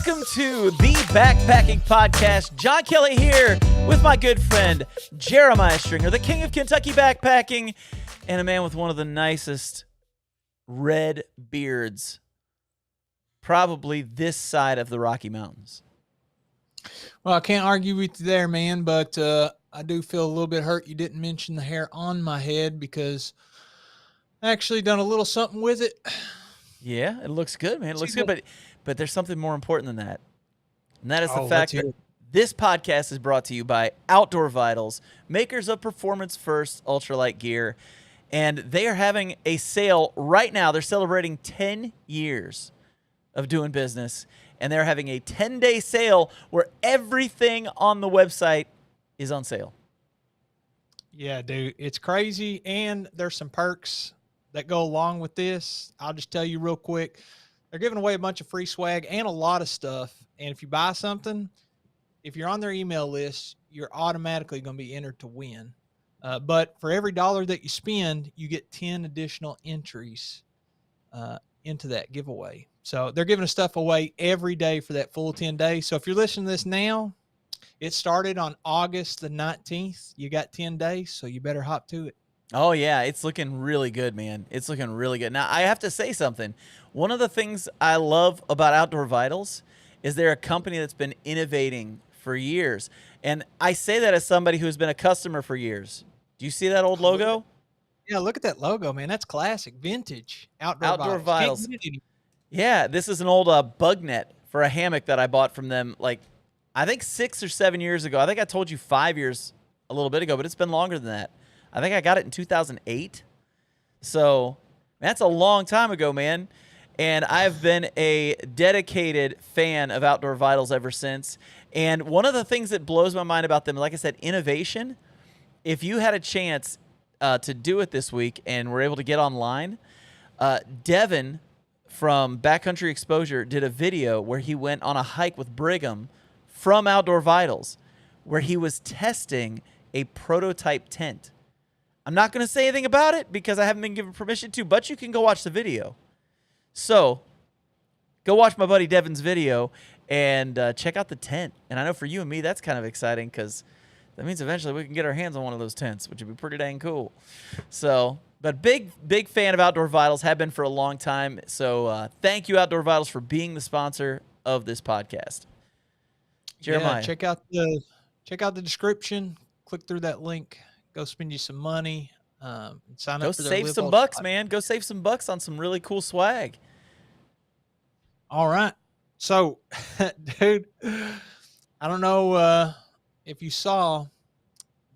Welcome to the Backpacking Podcast. John Kelly here with my good friend Jeremiah Stringer, the king of Kentucky backpacking, and a man with one of the nicest red beards probably this side of the Rocky Mountains. Well, I can't argue with you there, man, but I do feel a little bit hurt you didn't mention the hair on my head because I actually done a little something with it. Yeah, it looks good, man. It looks good, but there's something more important than that. And that is the fact that this podcast is brought to you by Outdoor Vitals, makers of Performance First ultralight gear. And they are having a sale right now. They're celebrating 10 years of doing business. And they're having a 10-day sale where everything on the website is on sale. Yeah, dude, it's crazy. And there's some perks that go along with this. I'll just tell you real quick. They're giving away a bunch of free swag and a lot of stuff. And if you buy something, if you're on their email list, you're automatically going to be entered to win. But for every dollar that you spend, you get 10 additional entries into that giveaway. So they're giving stuff away every day for that full 10 days. So if you're listening to this now, it started on August the 19th. You got 10 days, so you better hop to it. Oh, yeah, it's looking really good, man. It's looking really good. Now, I have to say something. One of the things I love about Outdoor Vitals is they're a company that's been innovating for years. And I say that as somebody who's been a customer for years. Do you see that old logo? Yeah, look at that logo, man. That's classic, vintage Outdoor Vitals. Yeah, this is an old bug net for a hammock that I bought from them, like, I think 6 or 7 years ago. I think I told you 5 years a little bit ago, but it's been longer than that. I think I got it in 2008. So that's a long time ago, man. And I've been a dedicated fan of Outdoor Vitals ever since. And one of the things that blows my mind about them, like I said, innovation. If you had a chance to do it this week and were able to get online, Devin from Backcountry Exposure did a video where he went on a hike with Brigham from Outdoor Vitals, where he was testing a prototype tent. I'm not going to say anything about it because I haven't been given permission to, but you can go watch the video. So go watch my buddy Devin's video and check out the tent. And I know for you and me, that's kind of exciting because that means eventually we can get our hands on one of those tents, which would be pretty dang cool. So, but big fan of Outdoor Vitals, have been for a long time. So thank you, Outdoor Vitals, for being the sponsor of this podcast. Jeremiah. Yeah, check out the description. Click through that link. Go spend you some money. Sign up for their Go save some bucks, man. Go save some bucks on some really cool swag. All right. So, dude, I don't know if you saw,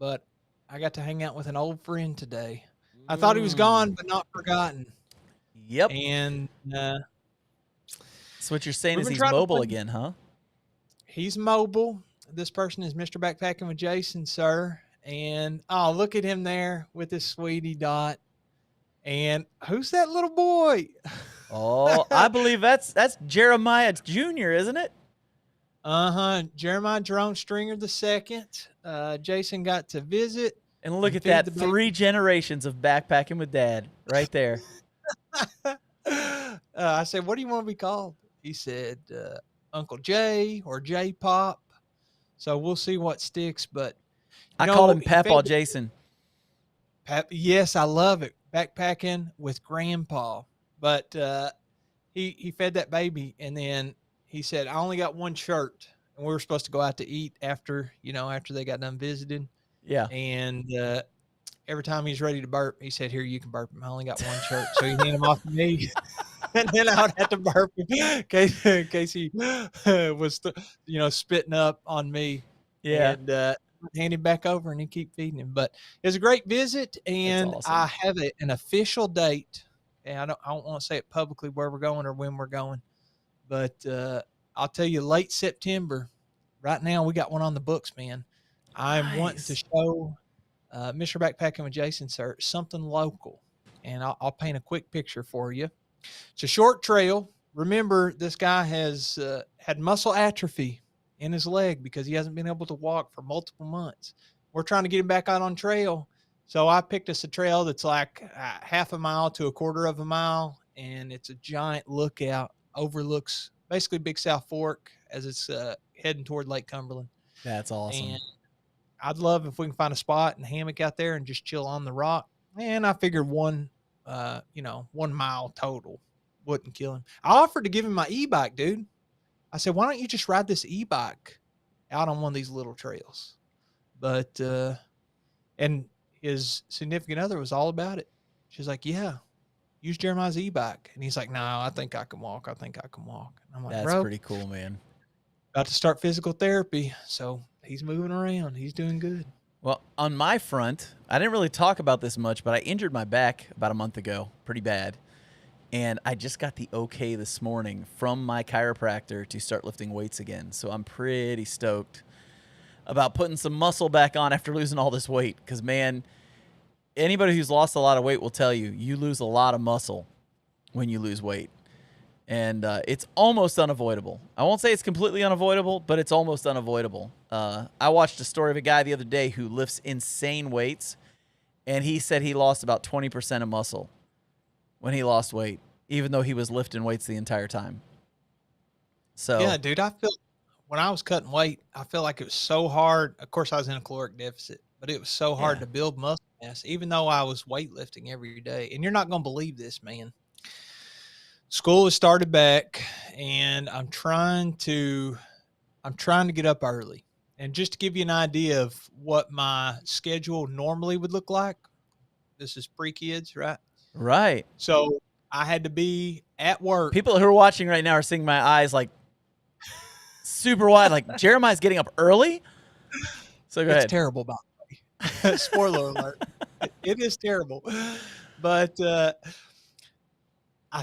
but I got to hang out with an old friend today. I thought he was gone, but not forgotten. Yep. And so what you're saying is he's mobile again, huh? He's mobile. This person is Mr. Backpacking with Jason, sir. And oh, look at him there with his sweetie Dot. And who's that little boy? Oh, I believe that's Jeremiah Jr., isn't it? Jeremiah Jerome Stringer II. Jason got to visit. And look at that, 3 generations of backpacking with Dad right there. I said, what do you want to be called? He said, Uncle Jay or J Pop. So we'll see what sticks, but I called him Papaw Jason. Yes, I love it. Backpacking with Grandpa. But he fed that baby, and then he said, I only got one shirt. And we were supposed to go out to eat after they got done visiting. Yeah. And every time he's ready to burp, he said, here, you can burp him. I only got one shirt. So he handed him off to me. And then I would have to burp him in case he was, spitting up on me. Yeah. And hand him back over and he keep feeding him. But it was a great visit, and awesome. I have an official date, and I don't want to say it publicly where we're going or when we're going, but I'll tell you, late September. Right now, we got one on the books, man. I'm wanting to show Mr. Backpacking with Jason, sir, something local, and I'll paint a quick picture for you. It's a short trail. Remember, this guy has had muscle atrophy in his leg because he hasn't been able to walk for multiple months. We're trying to get him back out on trail. So I picked us a trail that's like half a mile to a quarter of a mile, and it's a giant lookout, overlooks basically Big South Fork as it's heading toward Lake Cumberland. That's awesome. And I'd love if we can find a spot and hammock out there and just chill on the rock. And I figured 1 mile total wouldn't kill him. I offered to give him my e-bike, dude. I said, why don't you just ride this e-bike out on one of these little trails? But, and his significant other was all about it. She's like, yeah, use Jeremiah's e-bike. And he's like, no, I think I can walk. And I'm like, that's bro, pretty cool, man. about to start physical therapy. So he's moving around. He's doing good. Well, on my front, I didn't really talk about this much, but I injured my back about a month ago, pretty bad. And I just got the okay this morning from my chiropractor to start lifting weights again. So I'm pretty stoked about putting some muscle back on after losing all this weight. Because, man, anybody who's lost a lot of weight will tell you, you lose a lot of muscle when you lose weight. And it's almost unavoidable. I won't say it's completely unavoidable, but it's almost unavoidable. I watched a story of a guy the other day who lifts insane weights, and he said he lost about 20% of muscle when he lost weight, even though he was lifting weights the entire time. So yeah, dude, I feel when I was cutting weight, I feel like it was so hard. Of course, I was in a caloric deficit, but it was so hard to build muscle mass, even though I was weightlifting every day. And you're not going to believe this, man. School has started back, and I'm trying to get up early. And just to give you an idea of what my schedule normally would look like, this is pre-kids, right? Right. So I had to be at work. People who are watching right now are seeing my eyes like super wide, like Jeremiah's getting up early. So go ahead. It's terrible, by the way. Spoiler alert. It is terrible. But I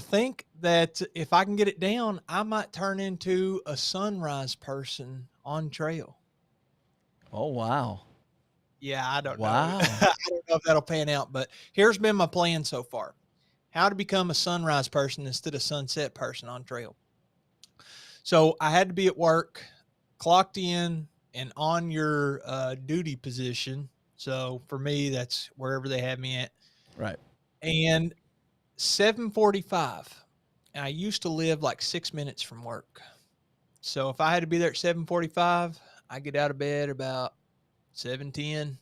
think that if I can get it down, I might turn into a sunrise person on trail. Oh, wow. Yeah, I don't know. Wow. I don't know if that'll pan out, but here's been my plan so far. How to become a sunrise person instead of sunset person on trail. So I had to be at work, clocked in, and on your duty position. So for me, that's wherever they have me at. Right. And 7:45. And I used to live like 6 minutes from work. So if I had to be there at 7:45, I get out of bed about 7:10,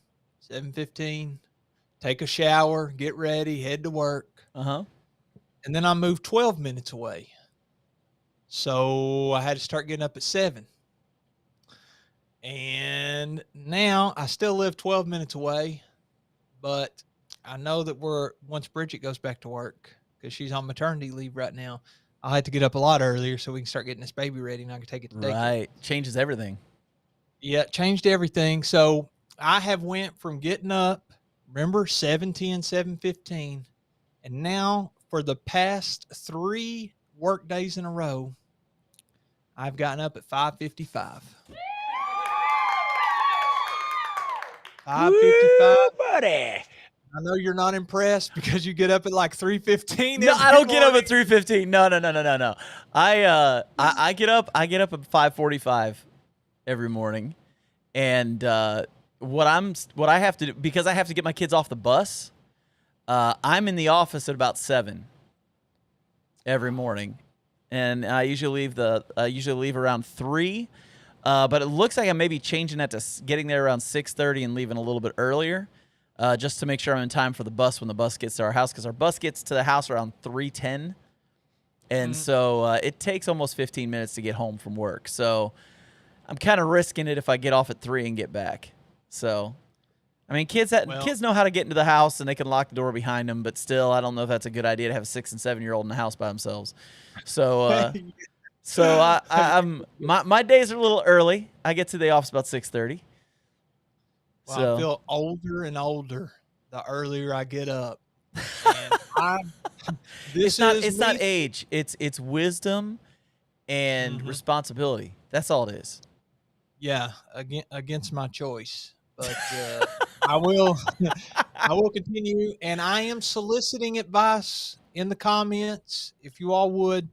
7:15, take a shower, get ready, head to work. Uh-huh. And then I moved 12 minutes away. So I had to start getting up at 7. And now I still live 12 minutes away, but I know that once Bridget goes back to work, because she's on maternity leave right now, I'll have to get up a lot earlier so we can start getting this baby ready and I can take it to daycare. Right. Changes everything. Yeah, it changed everything. So I have went from getting up, remember, 7:10, 7:15, and now for the past 3 work days in a row, I've gotten up at 5:55. 5:55, buddy. I know you're not impressed because you get up at like 3:15. No, I don't get up at 3:15. No. I get up at 5:45 every morning. And what I have to do, because I have to get my kids off the bus, I'm in the office at about 7 every morning. And I usually leave around 3. But it looks like I'm maybe changing that to getting there around 6:30 and leaving a little bit earlier, just to make sure I'm in time for the bus when the bus gets to our house, because our bus gets to the house around 3:10, and so it takes almost 15 minutes to get home from work. So I'm kind of risking it if I get off at 3 and get back. So, I mean, kids know how to get into the house and they can lock the door behind them, but still, I don't know if that's a good idea to have a 6- and 7-year-old in the house by themselves. So. So my days are a little early. I get to the office about 6:30. Well, so. I feel older and older the earlier I get up. And it's not age. It's wisdom and responsibility. That's all it is. Yeah, against my choice, but I will continue, and I am soliciting advice in the comments if you all would.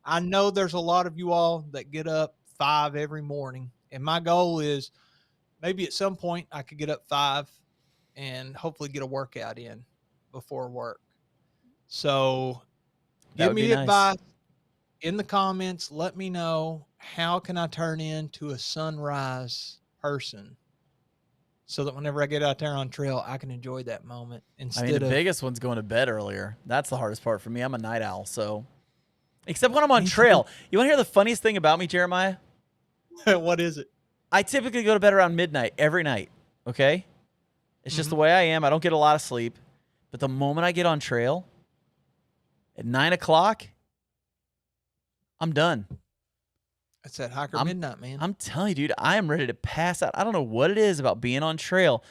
I know there's a lot of you all that get up 5 every morning, and my goal is maybe at some point I could get up 5 and hopefully get a workout in before work. So give me advice in the comments, let me know, how can I turn into a sunrise person so that whenever I get out there on trail, I can enjoy that moment I mean, the instead of biggest one's going to bed earlier. That's the hardest part for me. I'm a night owl, so except when I'm on me too. trail. You want to hear the funniest thing about me, Jeremiah? What is it? I typically go to bed around midnight every night. Okay, it's just the way I am. I don't get a lot of sleep, but the moment I get on trail at 9 o'clock, I'm done. It's that hiker midnight, man. I'm telling you, dude, I am ready to pass out. I don't know what it is about being on trail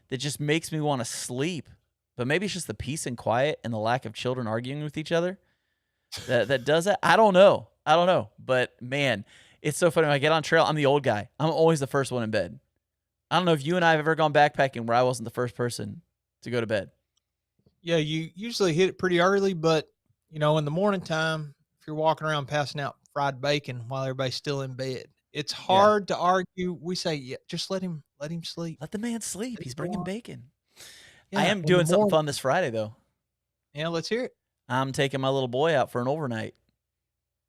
that just makes me want to sleep. But maybe it's just the peace and quiet and the lack of children arguing with each other that does that. I don't know. But man, it's so funny when I get on trail. I'm the old guy. I'm always the first one in bed. I don't know if you and I have ever gone backpacking where I wasn't the first person to go to bed. Yeah, you usually hit it pretty early, but in the morning time, if you're walking around passing out fried bacon while everybody's still in bed, it's hard to argue. We say, yeah, just let him sleep. Let the man sleep. He's bringing bacon. Yeah, I am doing something fun this Friday, though. Yeah, let's hear it. I'm taking my little boy out for an overnight.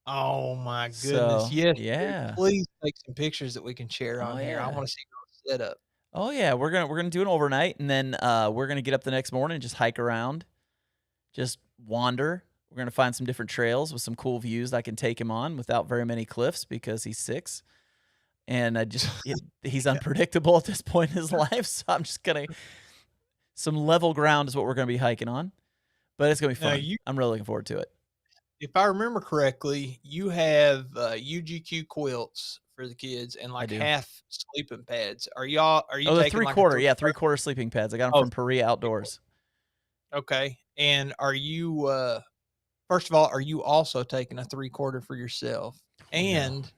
Oh my goodness! So, yes, yeah. please take some pictures that we can share on here. I want to see your setup. Oh yeah, we're gonna do an overnight, and then we're gonna get up the next morning and just hike around, just wander. We're gonna find some different trails with some cool views that I can take him on without very many cliffs because he's 6, and he's unpredictable at this point in his life. So I'm just gonna some level ground is what we're gonna be hiking on, but it's gonna be fun. I'm really looking forward to it. If I remember correctly, you have UGQ quilts for the kids and like half sleeping pads. Are you taking 3/4? Yeah, 3/4 sleeping pads. I got them from Perea Outdoors. Okay. And are you first of all, are you also taking a 3/4 for yourself? And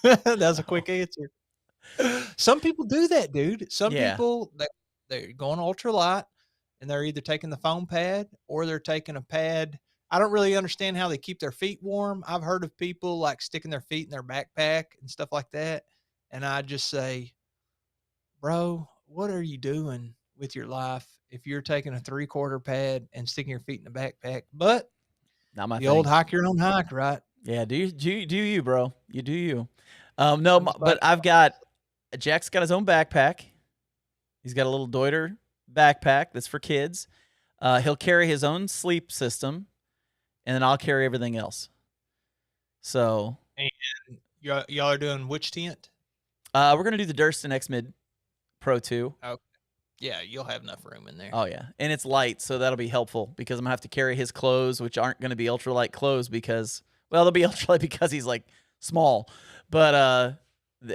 no. That's a quick answer. Some people do that, dude. Some people they're going ultralight and they're either taking the foam pad or they're taking a pad. I don't really understand how they keep their feet warm. I've heard of people like sticking their feet in their backpack and stuff like that. And I just say, bro, what are you doing with your life if you're taking a 3/4 pad and sticking your feet in the backpack? But not my thing. Old hike your own hike, right? Yeah, do you, bro? You do you. No, but Jack's got his own backpack. He's got a little Deuter backpack that's for kids. He'll carry his own sleep system, and then I'll carry everything else. So, and y'all are doing which tent? We're gonna do the Durston X Mid Pro 2. Okay. Yeah, you'll have enough room in there. Oh yeah, and it's light, so that'll be helpful because I'm gonna have to carry his clothes, which aren't gonna be ultralight clothes because, well, they'll be ultralight because he's like small, but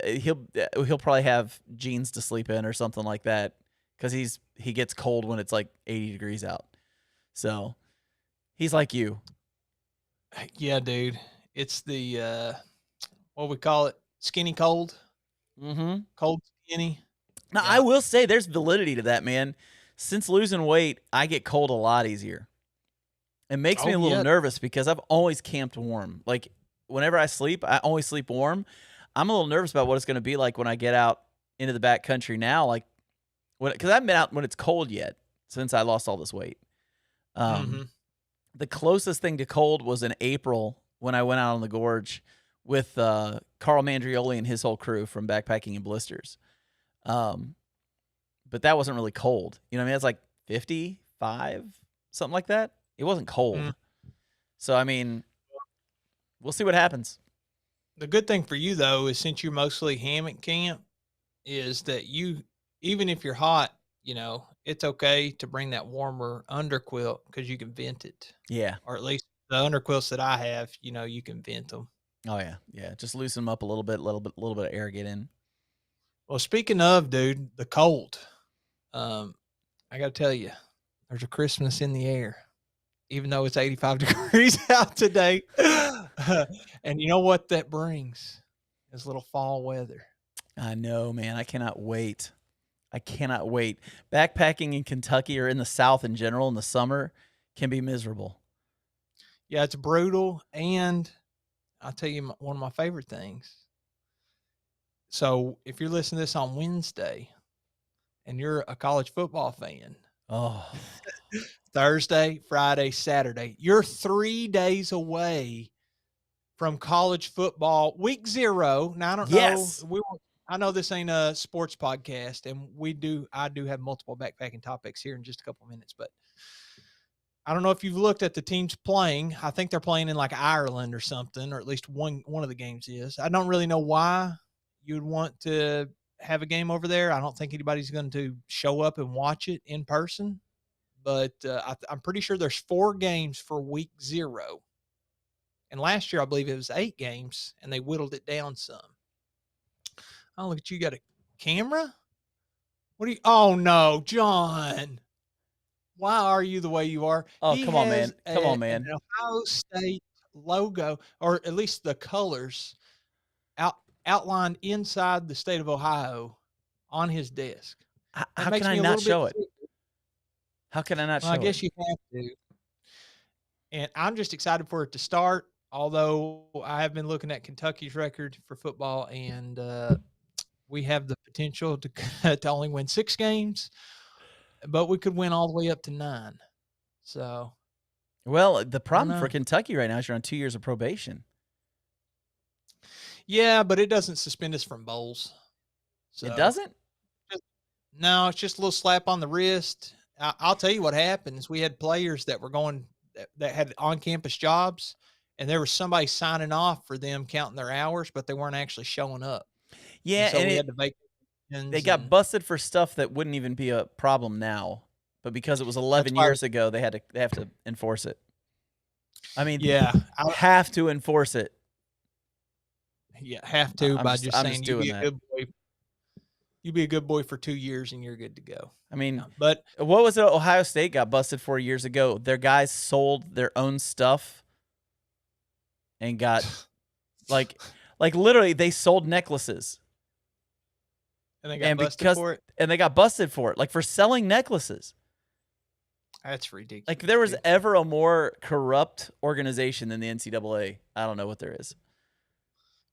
he'll probably have jeans to sleep in or something like that because he gets cold when it's like 80 degrees out. So he's like you. Yeah, dude. It's the what we call it, skinny cold. Mm-hmm. Cold skinny. Now I will say there's validity to that, man. Since losing weight, I get cold a lot easier. It makes me a little nervous because I've always camped warm. Like whenever I sleep, I always sleep warm. I'm a little nervous about what it's going to be like when I get out into the back country now, like because I haven't been out when it's cold yet since I lost all this weight. The closest thing to cold was in April when I went out on the gorge with Carl Mandrioli and his whole crew from Backpacking and Blisters. But that wasn't really cold. You know what I mean? It's like 55, something like that. It wasn't cold. So, I mean, we'll see what happens. The good thing for you, though, is since you're mostly hammock camp, is that you, even if you're hot, it's okay to bring that warmer underquilt because you can vent it. Yeah. Or at least the underquilts that I have, you can vent them. Oh, yeah. Yeah. Just loosen them up a little bit of air get in. Well, speaking of, dude, the cold, I got to tell you, there's a Christmas in the air, even though it's 85 degrees out today. And you know what that brings? Is little fall weather. I know, man. I cannot wait. Backpacking in Kentucky or in the South in general in the summer can be miserable. Yeah, it's brutal. And I'll tell you one of my favorite things. So if you're listening to this on Wednesday and you're a college football fan, Thursday, Friday, Saturday, you're 3 days away from college football, week 0. Now I don't Yes. know. I know this ain't a sports podcast, and I do have multiple backpacking topics here in just a couple minutes, but I don't know if you've looked at the teams playing. I think they're playing in like Ireland or something, or at least one of the games is. I don't really know why you'd want to have a game over there. I don't think anybody's going to show up and watch it in person, but I'm pretty sure there's 4 games for week 0. And last year, I believe it was 8 games, and they whittled it down some. Oh, look at you. Got a camera? Oh, no, John. Why are you the way you are? Oh, come on, man. Come on, man. An Ohio State logo, or at least the colors, outlined inside the state of Ohio on his desk. How can I not show it? How can I not show it? I guess you have to. And I'm just excited for it to start, although I have been looking at Kentucky's record for football, and we have the potential to only win 6 games, but we could win all the way up to 9. So, well, the problem for Kentucky right now is you're on 2 years of probation. Yeah, but it doesn't suspend us from bowls. So. It doesn't? No, it's just a little slap on the wrist. I'll tell you what happens. We had players that were going that had on-campus jobs, and there was somebody signing off for them counting their hours, but they weren't actually showing up. Yeah, and so we had to vacations. They got busted for stuff that wouldn't even be a problem now, but because it was 11 years ago, they have to enforce it. I mean, yeah, have to enforce it. Yeah, have to by just saying you be a good boy. You be a good boy for 2 years and you're good to go. I mean, but what was it Ohio State got busted for years ago? Their guys sold their own stuff and got like literally they sold necklaces. And they got busted for it? And they got busted for it, like for selling necklaces. That's ridiculous. Like there was ever a more corrupt organization than the NCAA. I don't know what there is.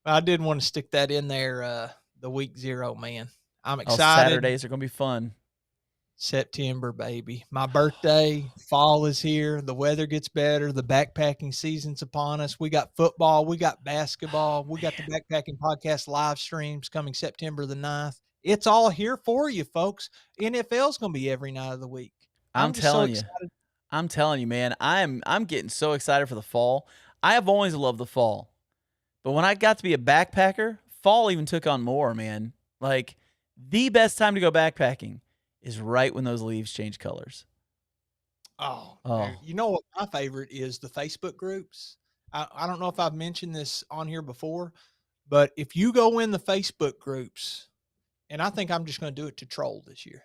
I did want to stick that in there, the week 0, man. I'm excited. Saturdays are going to be fun. September, baby. My birthday, fall is here. The weather gets better. The backpacking season's upon us. We got football. We got basketball. We got the Backpacking Podcast live streams coming September the 9th. It's all here for you, folks. NFL's going to be every night of the week. I'm telling you, man. I'm getting so excited for the fall. I have always loved the fall. But when I got to be a backpacker, fall even took on more, man. Like, the best time to go backpacking is right when those leaves change colors. Oh. You know what my favorite is? The Facebook groups. I don't know if I've mentioned this on here before, but if you go in the Facebook groups, and I think I'm just going to do it to troll this year,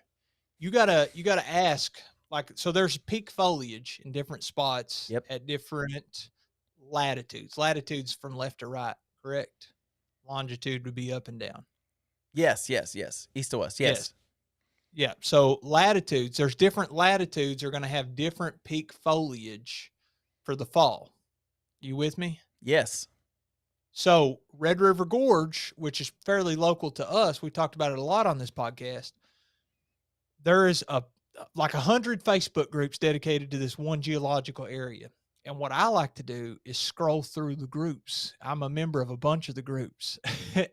you gotta ask, like, so there's peak foliage in different spots at different latitudes from left to right, correct? Longitude would be up and down. Yes. East to west, yes. Yeah, so latitudes, there's different latitudes are going to have different peak foliage for the fall. You with me? Yes. So Red River Gorge, which is fairly local to us, we talked about it a lot on this podcast. There is like 100 Facebook groups dedicated to this one geological area. And what I like to do is scroll through the groups. I'm a member of a bunch of the groups,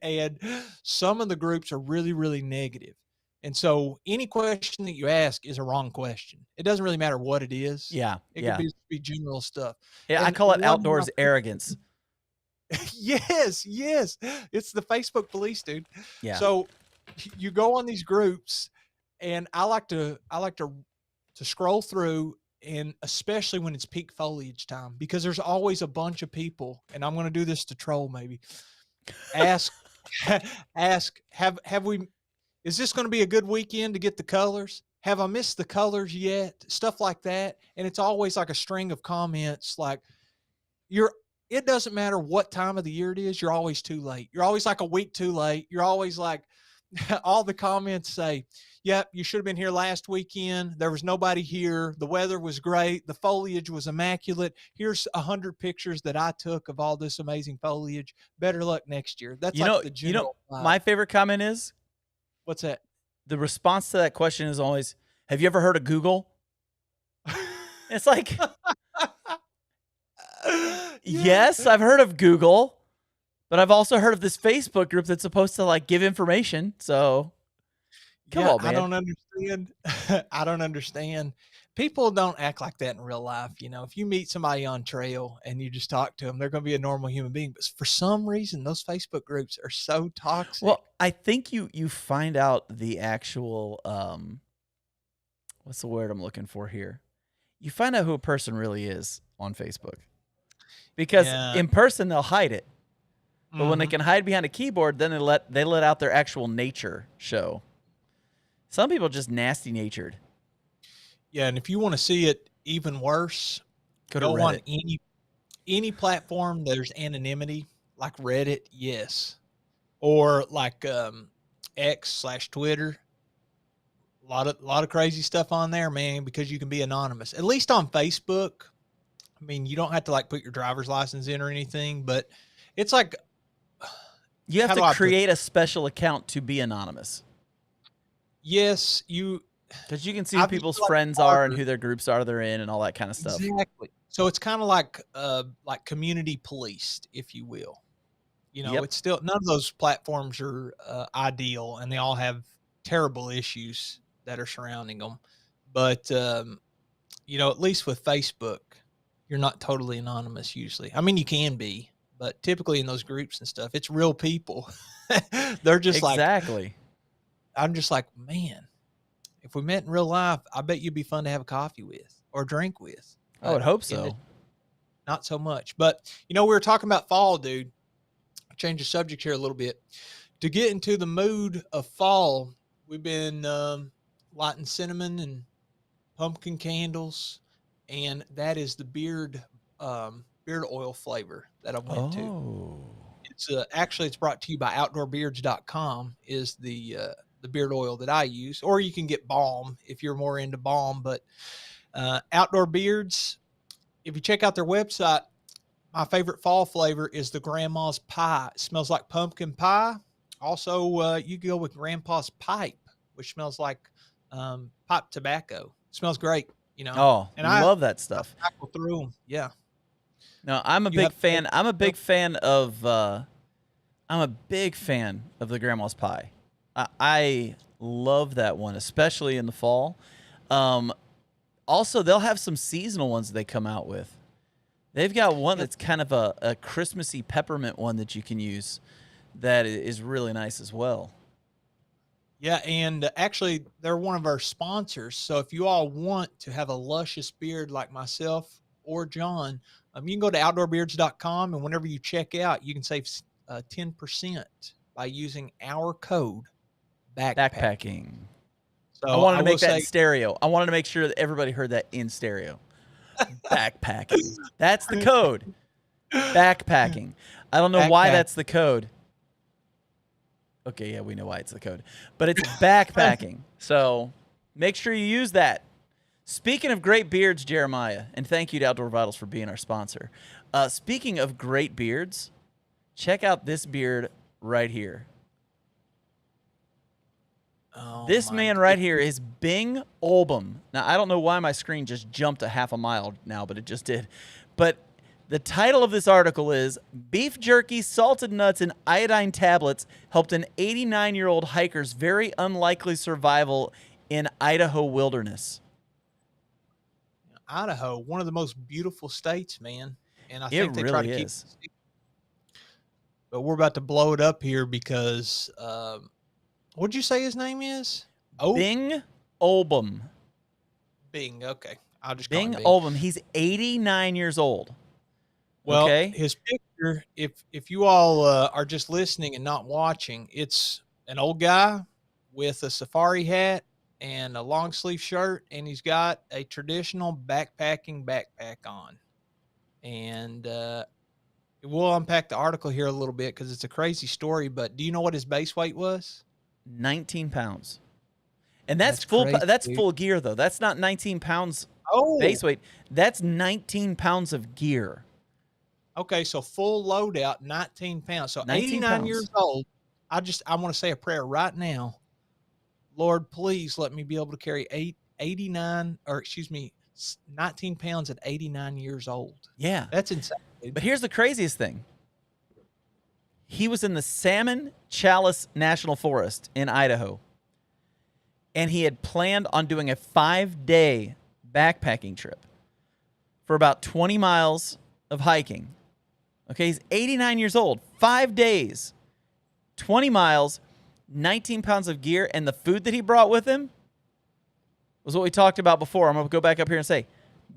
and some of the groups are really, really negative. And so any question that you ask is a wrong question. It doesn't really matter what it is. Yeah. It could be general stuff. Yeah, and I call it outdoors arrogance. Yes. It's the Facebook police, dude. Yeah. So you go on these groups, and I like to scroll through, and especially when it's peak foliage time, because there's always a bunch of people, and I'm going to do this to troll maybe. Ask, is this going to be a good weekend to get the colors? Have I missed the colors yet? Stuff like that. And it's always like a string of comments like, it doesn't matter what time of the year it is, you're always too late. You're always like a week too late. You're always like, all the comments say, yep, you should have been here last weekend. There was nobody here. The weather was great. The foliage was immaculate. Here's 100 pictures that I took of all this amazing foliage. Better luck next year. That's the general vibe. My favorite comment is? What's that? The response to that question is always, have you ever heard of Google? It's like, Yes, I've heard of Google, but I've also heard of this Facebook group that's supposed to like give information. So come on, man. I don't understand. I don't understand. People don't act like that in real life. You know, if you meet somebody on trail and you just talk to them, they're going to be a normal human being. But for some reason, those Facebook groups are so toxic. Well, I think you find out the actual what's the word I'm looking for here? You find out who a person really is on Facebook. Because in person they'll hide it. But when they can hide behind a keyboard, then they let out their actual nature show. Some people are just nasty natured. Yeah, and if you want to see it even worse, go on any platform there's anonymity, like Reddit, yes. Or like X/Twitter. A lot of crazy stuff on there, man, because you can be anonymous. At least on Facebook. I mean, you don't have to like put your driver's license in or anything, but it's like you have to create a special account to be anonymous. Yes, because you can see who people's friends are and who their groups are they're in and all that kind of stuff. Exactly. So it's kind of like community policed, if you will. You know, it's still none of those platforms are ideal, and they all have terrible issues that are surrounding them. But you know, at least with Facebook, you're not totally anonymous usually. I mean, you can be, but typically in those groups and stuff, it's real people. They're just exactly. I'm just like, man, if we met in real life, I bet you'd be fun to have a coffee with or drink with. I would hope so. Not so much. But, you know, we were talking about fall, dude. I'll change the subject here a little bit. To get into the mood of fall, we've been lighting cinnamon and pumpkin candles, and that is the beard oil flavor that I went to. It's actually it's brought to you by outdoorbeards.com is the beard oil that I use, or you can get balm if you're more into balm. But Outdoor Beards, if you check out their website, my favorite fall flavor is the Grandma's Pie. It smells like pumpkin pie. Also, you can go with Grandpa's Pipe, which smells like pipe tobacco. It smells great, you know. Oh, and I love that stuff. I cycle through them. Yeah. No, I'm a big fan. I'm a big fan of the Grandma's Pie. I love that one, especially in the fall. Also, they'll have some seasonal ones they come out with. They've got one that's kind of a Christmassy peppermint one that you can use that is really nice as well. Yeah, and actually, they're one of our sponsors. So if you all want to have a luscious beard like myself or John, you can go to outdoorbeards.com, and whenever you check out, you can save 10% by using our code, backpacking. So I wanted to make that in stereo. I wanted to make sure that everybody heard that in stereo. Backpacking. That's the code. Backpacking. I don't know why that's the code. Okay, yeah, we know why it's the code. But it's backpacking. So make sure you use that. Speaking of great beards, Jeremiah, and thank you to Outdoor Vitals for being our sponsor. Speaking of great beards, check out this beard right here. Oh, this man right here is Bing Olbum. Now, I don't know why my screen just jumped a half a mile now, but it just did. But the title of this article is Beef Jerky, Salted Nuts, and Iodine Tablets Helped an 89-year-old hiker's very unlikely survival in Idaho wilderness. Idaho, one of the most beautiful states, man. And I think they really try to keep it. But we're about to blow it up here because what'd you say his name is? Bing Olbum. Bing, okay. I'll just Bing Olbum. He's 89 years old. Well, his picture, if you all are just listening and not watching, it's an old guy with a safari hat and a long sleeve shirt, and he's got a traditional backpacking backpack on. And we'll unpack the article here a little bit because it's a crazy story, but do you know what his base weight was? 19 pounds. And that's full crazy, that's full gear, though. That's not 19 pounds base weight. That's 19 pounds of gear. Okay, so full loadout, 19 pounds. So 89 years old. I want to say a prayer right now. Lord, please let me be able to carry 19 pounds at 89 years old. Yeah. That's insane. But here's the craziest thing. He was in the Salmon Chalice National Forest in Idaho. And he had planned on doing a 5-day backpacking trip for about 20 miles of hiking. Okay, he's 89 years old. 5 days, 20 miles, 19 pounds of gear, and the food that he brought with him was what we talked about before. I'm going to go back up here and say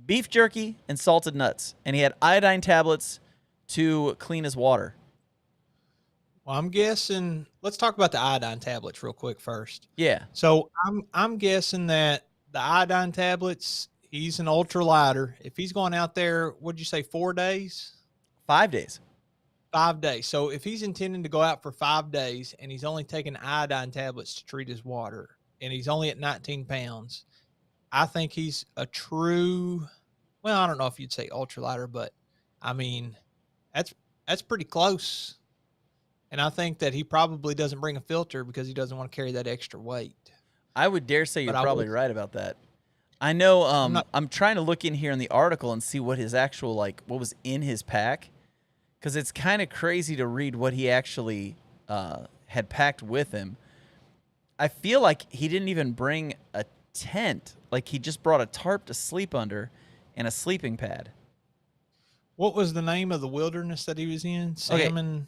beef jerky and salted nuts. And he had iodine tablets to clean his water. Well, I'm guessing, let's talk about the iodine tablets real quick first. Yeah. So I'm guessing that the iodine tablets, he's an ultralighter. If he's going out there, what'd you say, 4 days? 5 days. 5 days. So if he's intending to go out for 5 days and he's only taking iodine tablets to treat his water and he's only at 19 pounds, I think he's a true, well, I don't know if you'd say ultralighter, but I mean, that's pretty close. And I think that he probably doesn't bring a filter because he doesn't want to carry that extra weight. I would dare say you're probably right about that. I know I'm trying to look in here in the article and see what his actual, like, what was in his pack. Because it's kind of crazy to read what he actually had packed with him. I feel like he didn't even bring a tent. Like, he just brought a tarp to sleep under and a sleeping pad. What was the name of the wilderness that he was in? Salmon... Okay.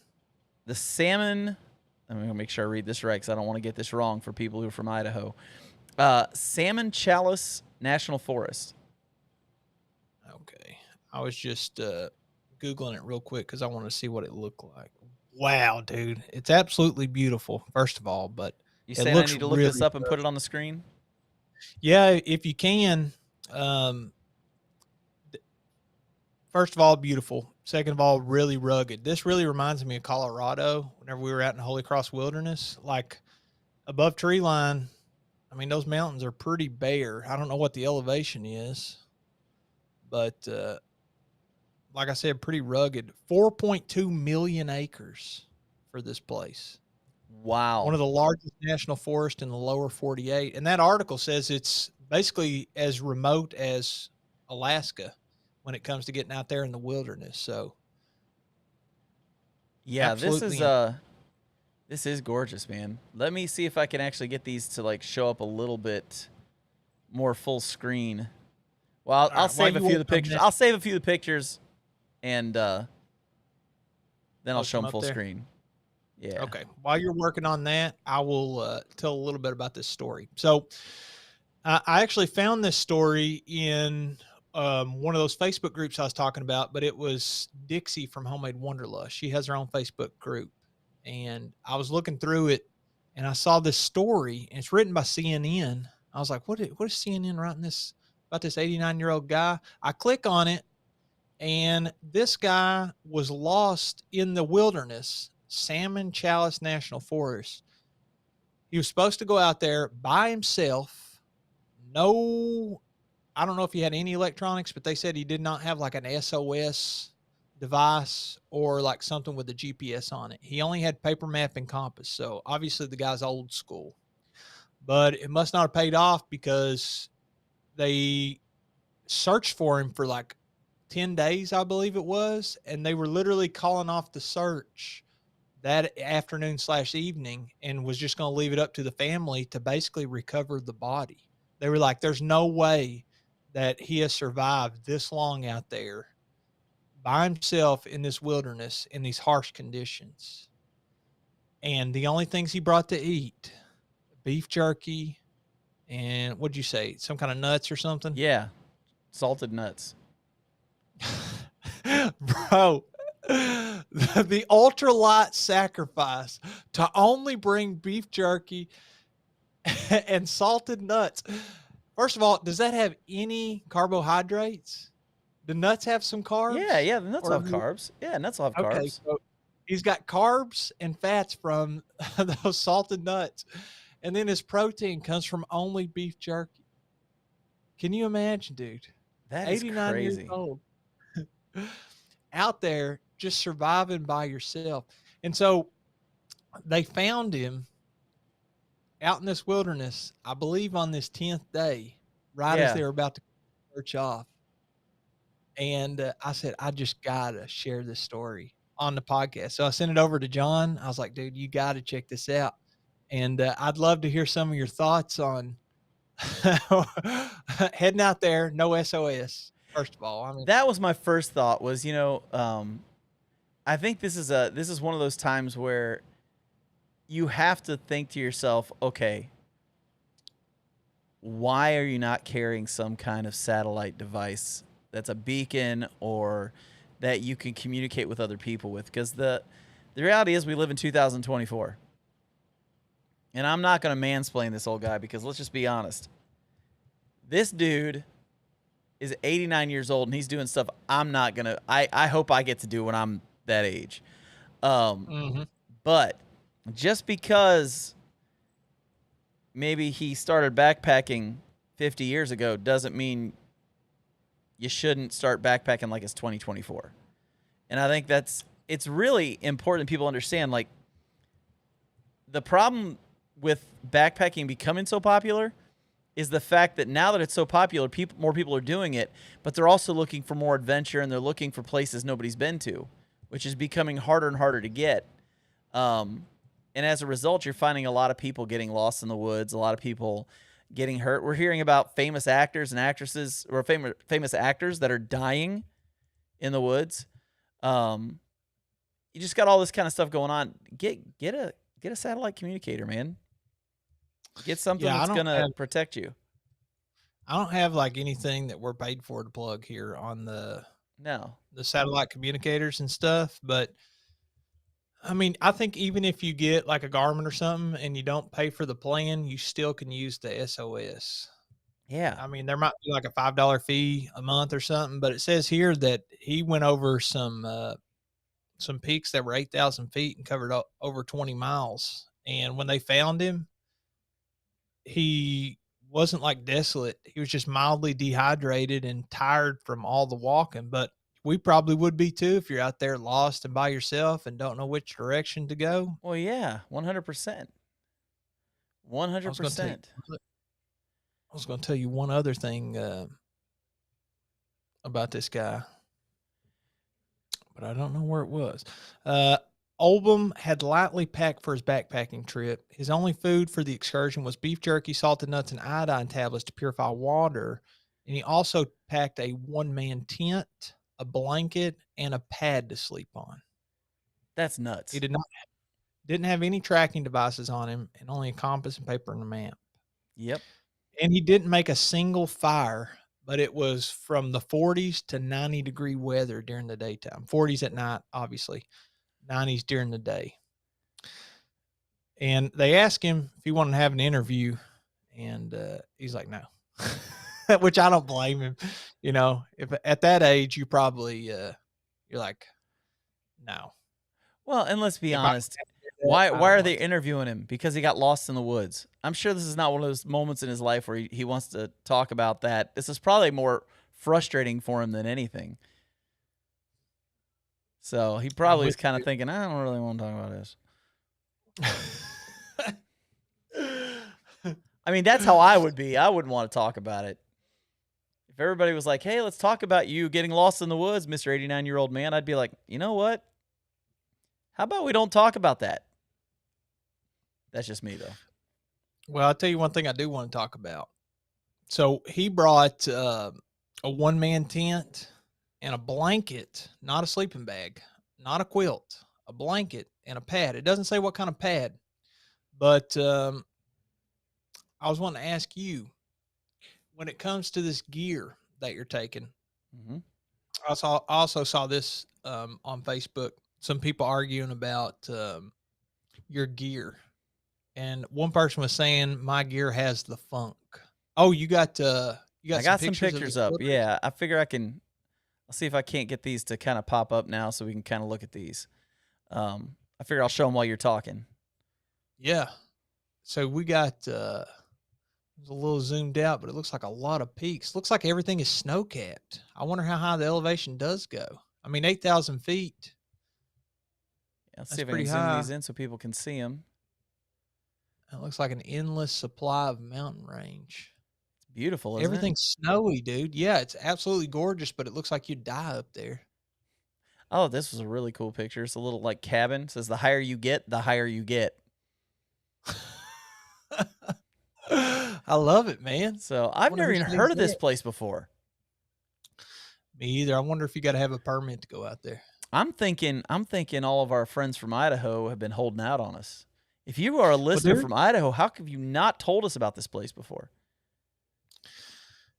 The Salmon, I'm going to make sure I read this right because I don't want to get this wrong for people who are from Idaho. Salmon Chalice National Forest. Okay. I was just Googling it real quick because I want to see what it looked like. Wow, dude. It's absolutely beautiful, first of all, but you saying I need to look this up and put it on the screen? Yeah, if you can. First of all, beautiful. Second of all, really rugged. This really reminds me of Colorado whenever we were out in the Holy Cross Wilderness. Like, above tree line, I mean, those mountains are pretty bare. I don't know what the elevation is, but like I said, pretty rugged. 4.2 million acres for this place. Wow. One of the largest national forests in the lower 48. And that article says it's basically as remote as Alaska when it comes to getting out there in the wilderness. So yeah, this is gorgeous, man. Let me see if I can actually get these to, like, show up a little bit more full screen. Well, I'll save a few of the pictures. I'll save a few of the pictures and then I'll show them full screen. Yeah. Okay. While you're working on that, I will tell a little bit about this story. So I actually found this story in one of those Facebook groups I was talking about, but it was Dixie from Homemade Wanderlust. She has her own Facebook group, and I was looking through it, and I saw this story, and it's written by CNN. I was like, what is CNN writing this about this 89-year-old guy? I click on it, and this guy was lost in the wilderness, Salmon Chalice National Forest. He was supposed to go out there by himself. No, I don't know if he had any electronics, but they said he did not have like an SOS device or like something with a GPS on it. He only had paper map and compass. So obviously the guy's old school, but it must not have paid off because they searched for him for like 10 days, I believe it was. And they were literally calling off the search that afternoon/evening and was just going to leave it up to the family to basically recover the body. They were like, there's no way that he has survived this long out there by himself in this wilderness in these harsh conditions. And the only things he brought to eat, beef jerky, and what'd you say? Some kind of nuts or something? Yeah. Salted nuts. Bro, the ultralight sacrifice to only bring beef jerky and salted nuts. First of all, does that have any carbohydrates? Do nuts have some carbs? Yeah, the nuts will have carbs. Yeah, nuts will have carbs. Okay, so he's got carbs and fats from those salted nuts. And then his protein comes from only beef jerky. Can you imagine, dude? That is 89 crazy. Years old. Out there just surviving by yourself. And so they found him out in this wilderness, I believe on this 10th day, right as they were about to search off. And I said, I just got to share this story on the podcast. So I sent it over to John. I was like, dude, you got to check this out. And I'd love to hear some of your thoughts on heading out there. No SOS. First of all, I mean, that was my first thought was, I think this is one of those times where you have to think to yourself, okay, why are you not carrying some kind of satellite device that's a beacon or that you can communicate with other people with? Because the reality is we live in 2024. And I'm not going to mansplain this old guy because let's just be honest. This dude is 89 years old and he's doing stuff I'm not going to, I hope I get to do when I'm that age. But just because maybe he started backpacking 50 years ago doesn't mean you shouldn't start backpacking like it's 2024. And I think it's really important people understand, like, the problem with backpacking becoming so popular is the fact that now that it's so popular, more people are doing it, but they're also looking for more adventure and they're looking for places nobody's been to, which is becoming harder and harder to get. And as a result, you're finding a lot of people getting lost in the woods, a lot of people getting hurt. We're hearing about famous actors and actresses, or famous actors that are dying in the woods. You just got all this kind of stuff going on. Get a satellite communicator, man. Get something that's gonna protect you. I don't have like anything that we're paid for to plug here on the satellite communicators and stuff, but I mean, I think even if you get like a Garmin or something and you don't pay for the plan, you still can use the SOS. Yeah. I mean, there might be like a $5 fee a month or something, but it says here that he went over some peaks that were 8,000 feet and covered over 20 miles. And when they found him, he wasn't like desolate. He was just mildly dehydrated and tired from all the walking, but we probably would be too if you're out there lost and by yourself and don't know which direction to go. Well, yeah, 100%. 100%. I was going to tell you one other thing about this guy, but I don't know where it was. Oldham had lightly packed for his backpacking trip. His only food for the excursion was beef jerky, salted nuts, and iodine tablets to purify water. And he also packed a one-man tent, a blanket, and a pad to sleep on. That's nuts. He didn't have any tracking devices on him and only a compass and paper and a map. Yep. And he didn't make a single fire, but it was from the 40s to 90-degree weather during the daytime. 40s at night, obviously. 90s during the day. And they asked him if he wanted to have an interview, and he's like, no. Which I don't blame him. You know, if at that age you probably you're like, no. Well, and let's be honest. Why are they interviewing him? Because he got lost in the woods. I'm sure this is not one of those moments in his life where he wants to talk about that. This is probably more frustrating for him than anything. So he probably is kind of thinking, I don't really want to talk about this. I mean, that's how I would be. I wouldn't want to talk about it. If everybody was like, hey, let's talk about you getting lost in the woods, Mr. 89-year-old man, I'd be like, you know what? How about we don't talk about that? That's just me, though. Well, I'll tell you one thing I do want to talk about. So he brought a one-man tent and a blanket, not a sleeping bag, not a quilt, a blanket and a pad. It doesn't say what kind of pad, but I was wanting to ask you, when it comes to this gear that you're taking, I also saw this on Facebook. Some people arguing about your gear, and one person was saying my gear has the funk. Oh, you got I got some pictures up. Yeah, I figure I'll see if I can't get these to kind of pop up now so we can kind of look at these. I figure I'll show them while you're talking. Yeah. So we got it's a little zoomed out, but it looks like a lot of peaks. Looks like everything is snow capped. I wonder how high the elevation does go. I mean, 8,000 feet. Yeah, let's see if I can zoom these in so people can see them. It looks like an endless supply of mountain range. It's Beautiful, isn't it? Everything's snowy, dude. Yeah, it's absolutely gorgeous, but it looks like you'd die up there. Oh, this was a really cool picture. It's a little like cabin. It says the higher you get, the higher you get. I love it, man. So I've never even heard of this place before. Me either. I wonder if you got to have a permit to go out there. I'm thinking all of our friends from Idaho have been holding out on us. If you are a listener from Idaho, how have you not told us about this place before?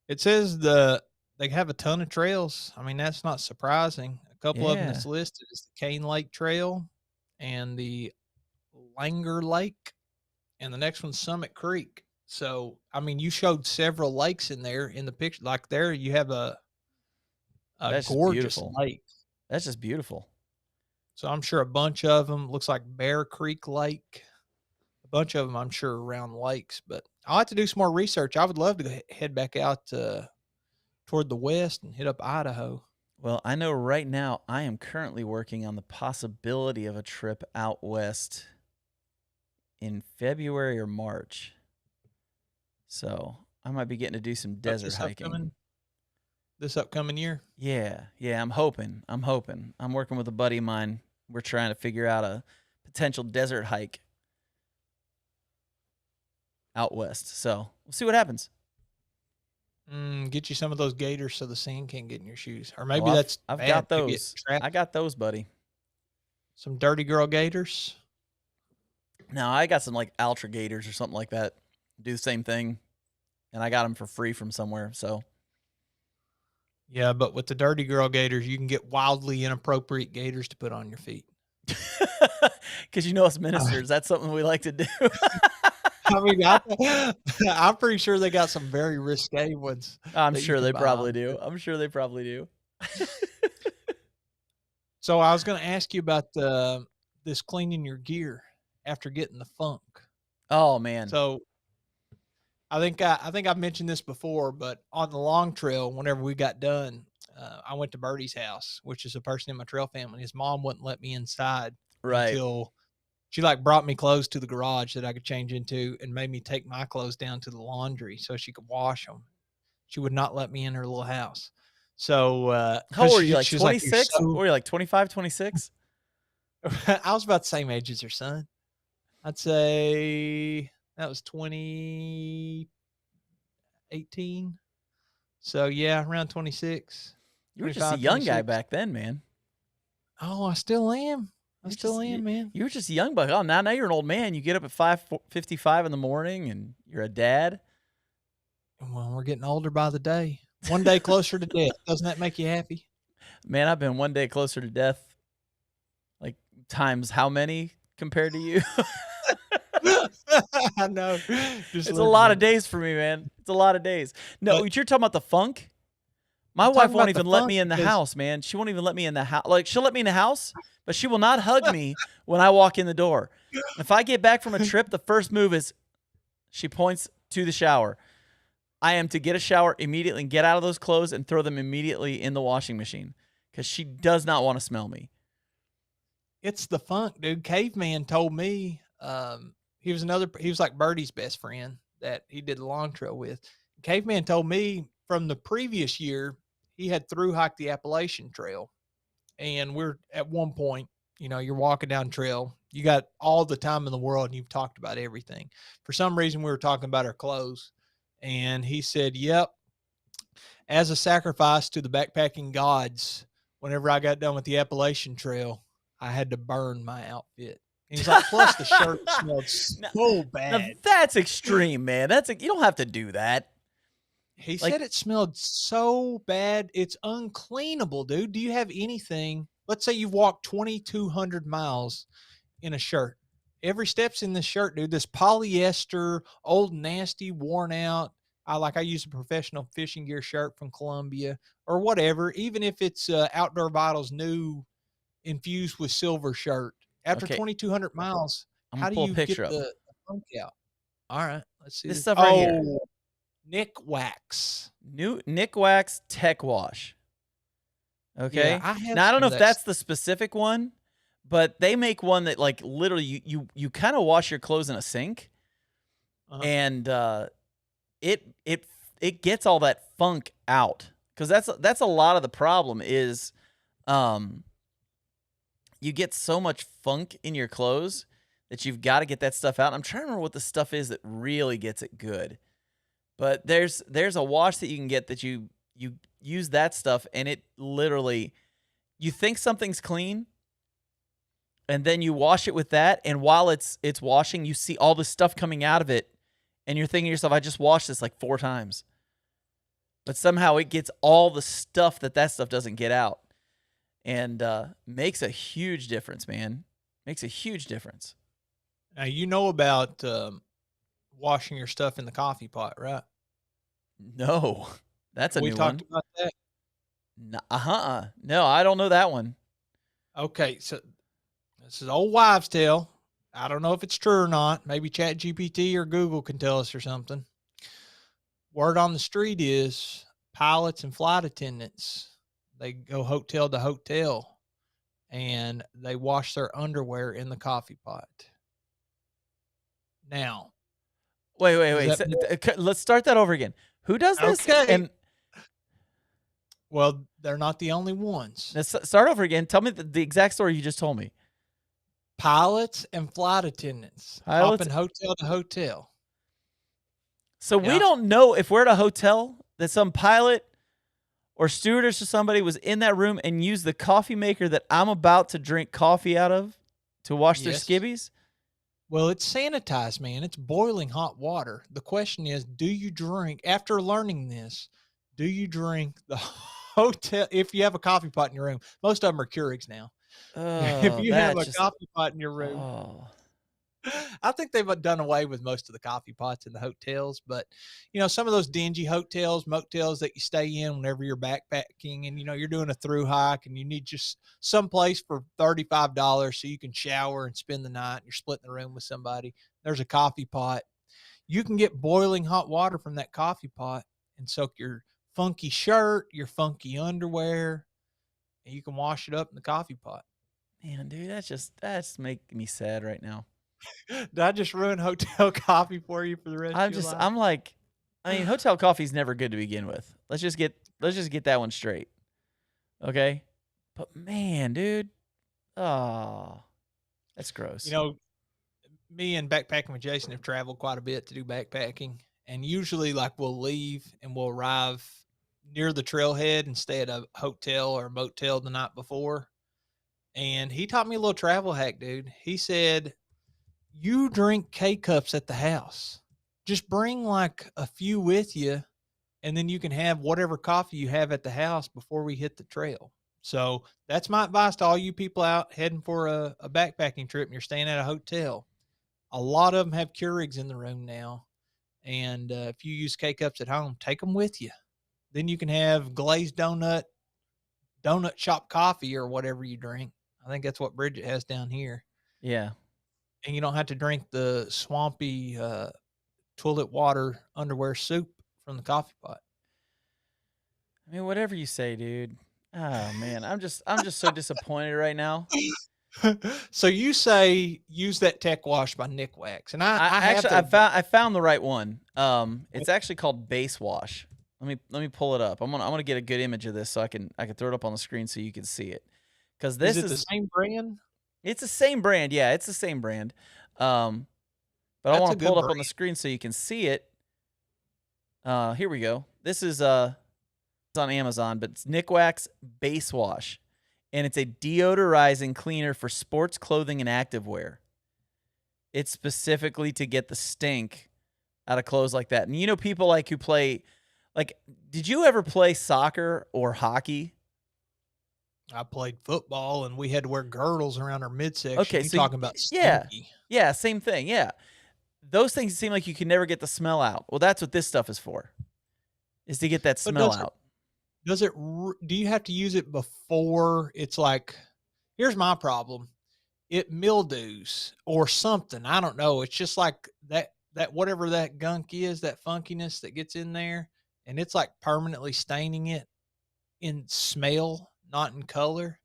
It says they have a ton of trails. I mean, that's not surprising. A couple of them that's listed is the Cane Lake Trail and the Langer Lake, and the next one's Summit Creek. So, I mean, you showed several lakes in there in the picture. Like there, you have a gorgeous lake. That's just beautiful. So I'm sure a bunch of them looks like Bear Creek Lake. A bunch of them, I'm sure, around lakes. But I'll have to do some more research. I would love to head back out toward the west and hit up Idaho. Well, I know right now I am currently working on the possibility of a trip out west in February or March. So I might be getting to do some desert hiking. This upcoming year? Yeah, I'm hoping. I'm working with a buddy of mine. We're trying to figure out a potential desert hike out west. So we'll see what happens. Get you some of those gaiters so the sand can't get in your shoes. Or maybe I've got those. I got those, buddy. Some dirty girl gaiters? No, I got some like Ultra Gators or something like that. Do the same thing. And I got them for free from somewhere, so. Yeah, but with the dirty girl gaiters, you can get wildly inappropriate gaiters to put on your feet. Because you know us ministers, that's something we like to do. I mean, I'm pretty sure they got some very risque ones. I'm sure they probably do. So I was going to ask you about this cleaning your gear after getting the funk. Oh, man. So I think I've mentioned this before, but on the long trail, whenever we got done, I went to Birdie's house, which is a person in my trail family. His mom wouldn't let me inside until she like brought me clothes to the garage that I could change into and made me take my clothes down to the laundry so she could wash them. She would not let me in her little house. So how old were you? Like 26? Or were you like 25, 26? I was about the same age as her son. I'd say that was 2018. So yeah, around 26. You were just a young guy back then, man. Oh, I still am. Man. You were just a young buck. Oh, now you're an old man. You get up at 5:55 in the morning and you're a dad. Well, we're getting older by the day. One day closer to death. Doesn't that make you happy? Man, I've been one day closer to death. Like times how many compared to you? I know. It's a lot of days for me, man. It's a lot of days. No, you're talking about the funk? My wife won't even let me in the house, man. She won't even let me in the house. Like, she'll let me in the house, but she will not hug me when I walk in the door. If I get back from a trip, the first move is she points to the shower. I am to get a shower immediately and get out of those clothes and throw them immediately in the washing machine because she does not want to smell me. It's the funk, dude. Caveman told me he was like Birdie's best friend that he did the long trail with. Caveman told me from the previous year, he had through hiked the Appalachian Trail. And we're at one point, you're walking down trail. You got all the time in the world and you've talked about everything. For some reason, we were talking about our clothes. And he said, yep, as a sacrifice to the backpacking gods, whenever I got done with the Appalachian Trail, I had to burn my outfit. And he's like, plus the shirt smelled so bad. Now that's extreme, man. You don't have to do that. He said it smelled so bad, it's uncleanable, dude. Do you have anything? Let's say you've walked 2,200 miles in a shirt. Every step's in this shirt, dude. This polyester, old, nasty, worn out. I use a professional fishing gear shirt from Columbia or whatever. Even if it's Outdoor Vitals new infused with silver shirt. After 2,200 miles, how do you get the funk out? All right, let's see this stuff right here. Nick Wax. Nick Wax Tech Wash. Okay. Yeah, now I don't know if that's the specific one, but they make one that like literally you kind of wash your clothes in a sink, and it it gets all that funk out, because that's a lot of the problem is, you get so much funk in your clothes that you've got to get that stuff out. I'm trying to remember what the stuff is that really gets it good, but there's a wash that you can get that you use that stuff, and it literally, you think something's clean, and then you wash it with that, and while it's washing, you see all this stuff coming out of it, and you're thinking to yourself, I just washed this like 4 times. But somehow it gets all the stuff that stuff doesn't get out. And makes a huge difference, man. Makes a huge difference. Now, you know about washing your stuff in the coffee pot, right? No, that's a new one. We talked about that? No, I don't know that one. Okay, so this is old wives' tale. I don't know if it's true or not. Maybe ChatGPT or Google can tell us or something. Word on the street is pilots and flight attendants, they go hotel to hotel and they wash their underwear in the coffee pot. Now, wait. Let's start that over again. Who does this? Okay. And well, they're not the only ones. Let's start over again. Tell me the exact story you just told me. Pilots and flight attendants hopping hotel to hotel. So we don't know if we're at a hotel that some pilot or stewardess or somebody was in that room and used the coffee maker that I'm about to drink coffee out of to wash their skibbies. Well, it's sanitized, man. It's boiling hot water. The question is, do you drink, after learning this, do you drink the hotel, if you have a coffee pot in your room? Most of them are Keurigs now. If you have a coffee pot in your room, I think they've done away with most of the coffee pots in the hotels, but some of those dingy hotels, motels that you stay in whenever you're backpacking and, you're doing a through hike and you need just some place for $35 so you can shower and spend the night and you're splitting the room with somebody. There's a coffee pot. You can get boiling hot water from that coffee pot and soak your funky shirt, your funky underwear, and you can wash it up in the coffee pot. Man, dude, that's making me sad right now. Did I just ruin hotel coffee for you for the rest of your life? I'm like, hotel coffee is never good to begin with. Let's just get that one straight. Okay? But man, dude, that's gross. Me and Backpacking with Jason have traveled quite a bit to do backpacking, and usually we'll leave and we'll arrive near the trailhead and stay at a hotel or a motel the night before. And he taught me a little travel hack, dude. He said, you drink K-cups at the house. Just bring a few with you, and then you can have whatever coffee you have at the house before we hit the trail. So that's my advice to all you people out heading for a backpacking trip and you're staying at a hotel. A lot of them have Keurigs in the room now. And if you use K-cups at home, take them with you. Then you can have glazed donut shop coffee or whatever you drink. I think that's what Bridget has down here. Yeah. And you don't have to drink the swampy toilet water underwear soup from the coffee pot. Whatever you say, dude. Oh man, I'm just so disappointed right now. So you say use that Tech Wash by Nick Wax, and I found the right one. It's actually called Base Wash. Let me pull it up. I'm gonna get a good image of this so I can throw it up on the screen so you can see it. Because this is the same brand. It's the same brand. Yeah, it's the same brand. But I want to pull it up on the screen so you can see it. Here we go. This is it's on Amazon, but it's Nick Wax Base Wash. And it's a deodorizing cleaner for sports clothing and activewear. It's specifically to get the stink out of clothes like that. And people who play, did you ever play soccer or hockey? I played football, and we had to wear girdles around our midsection. Okay, so talking about stinky. Yeah, same thing. Yeah, those things seem like you can never get the smell out. Well, that's what this stuff is for, is to get that smell out. Do you have to use it before it's here's my problem. It mildews or something. I don't know. It's just that whatever that gunk is, that funkiness that gets in there, and it's permanently staining it in smell, not in color.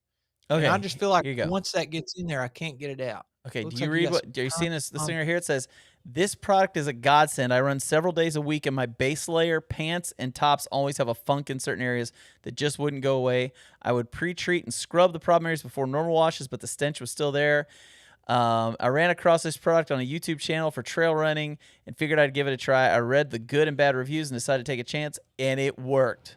Okay. And I just feel once that gets in there, I can't get it out. Okay. Do you read are you seeing this thing right here? It says This product is a godsend. I run several days a week, and my base layer, pants, and tops always have a funk in certain areas that just wouldn't go away. I would pre-treat and scrub the problem areas before normal washes, but the stench was still there. I ran across this product on a YouTube channel for trail running and figured I'd give it a try. I read the good and bad reviews and decided to take a chance, and it worked.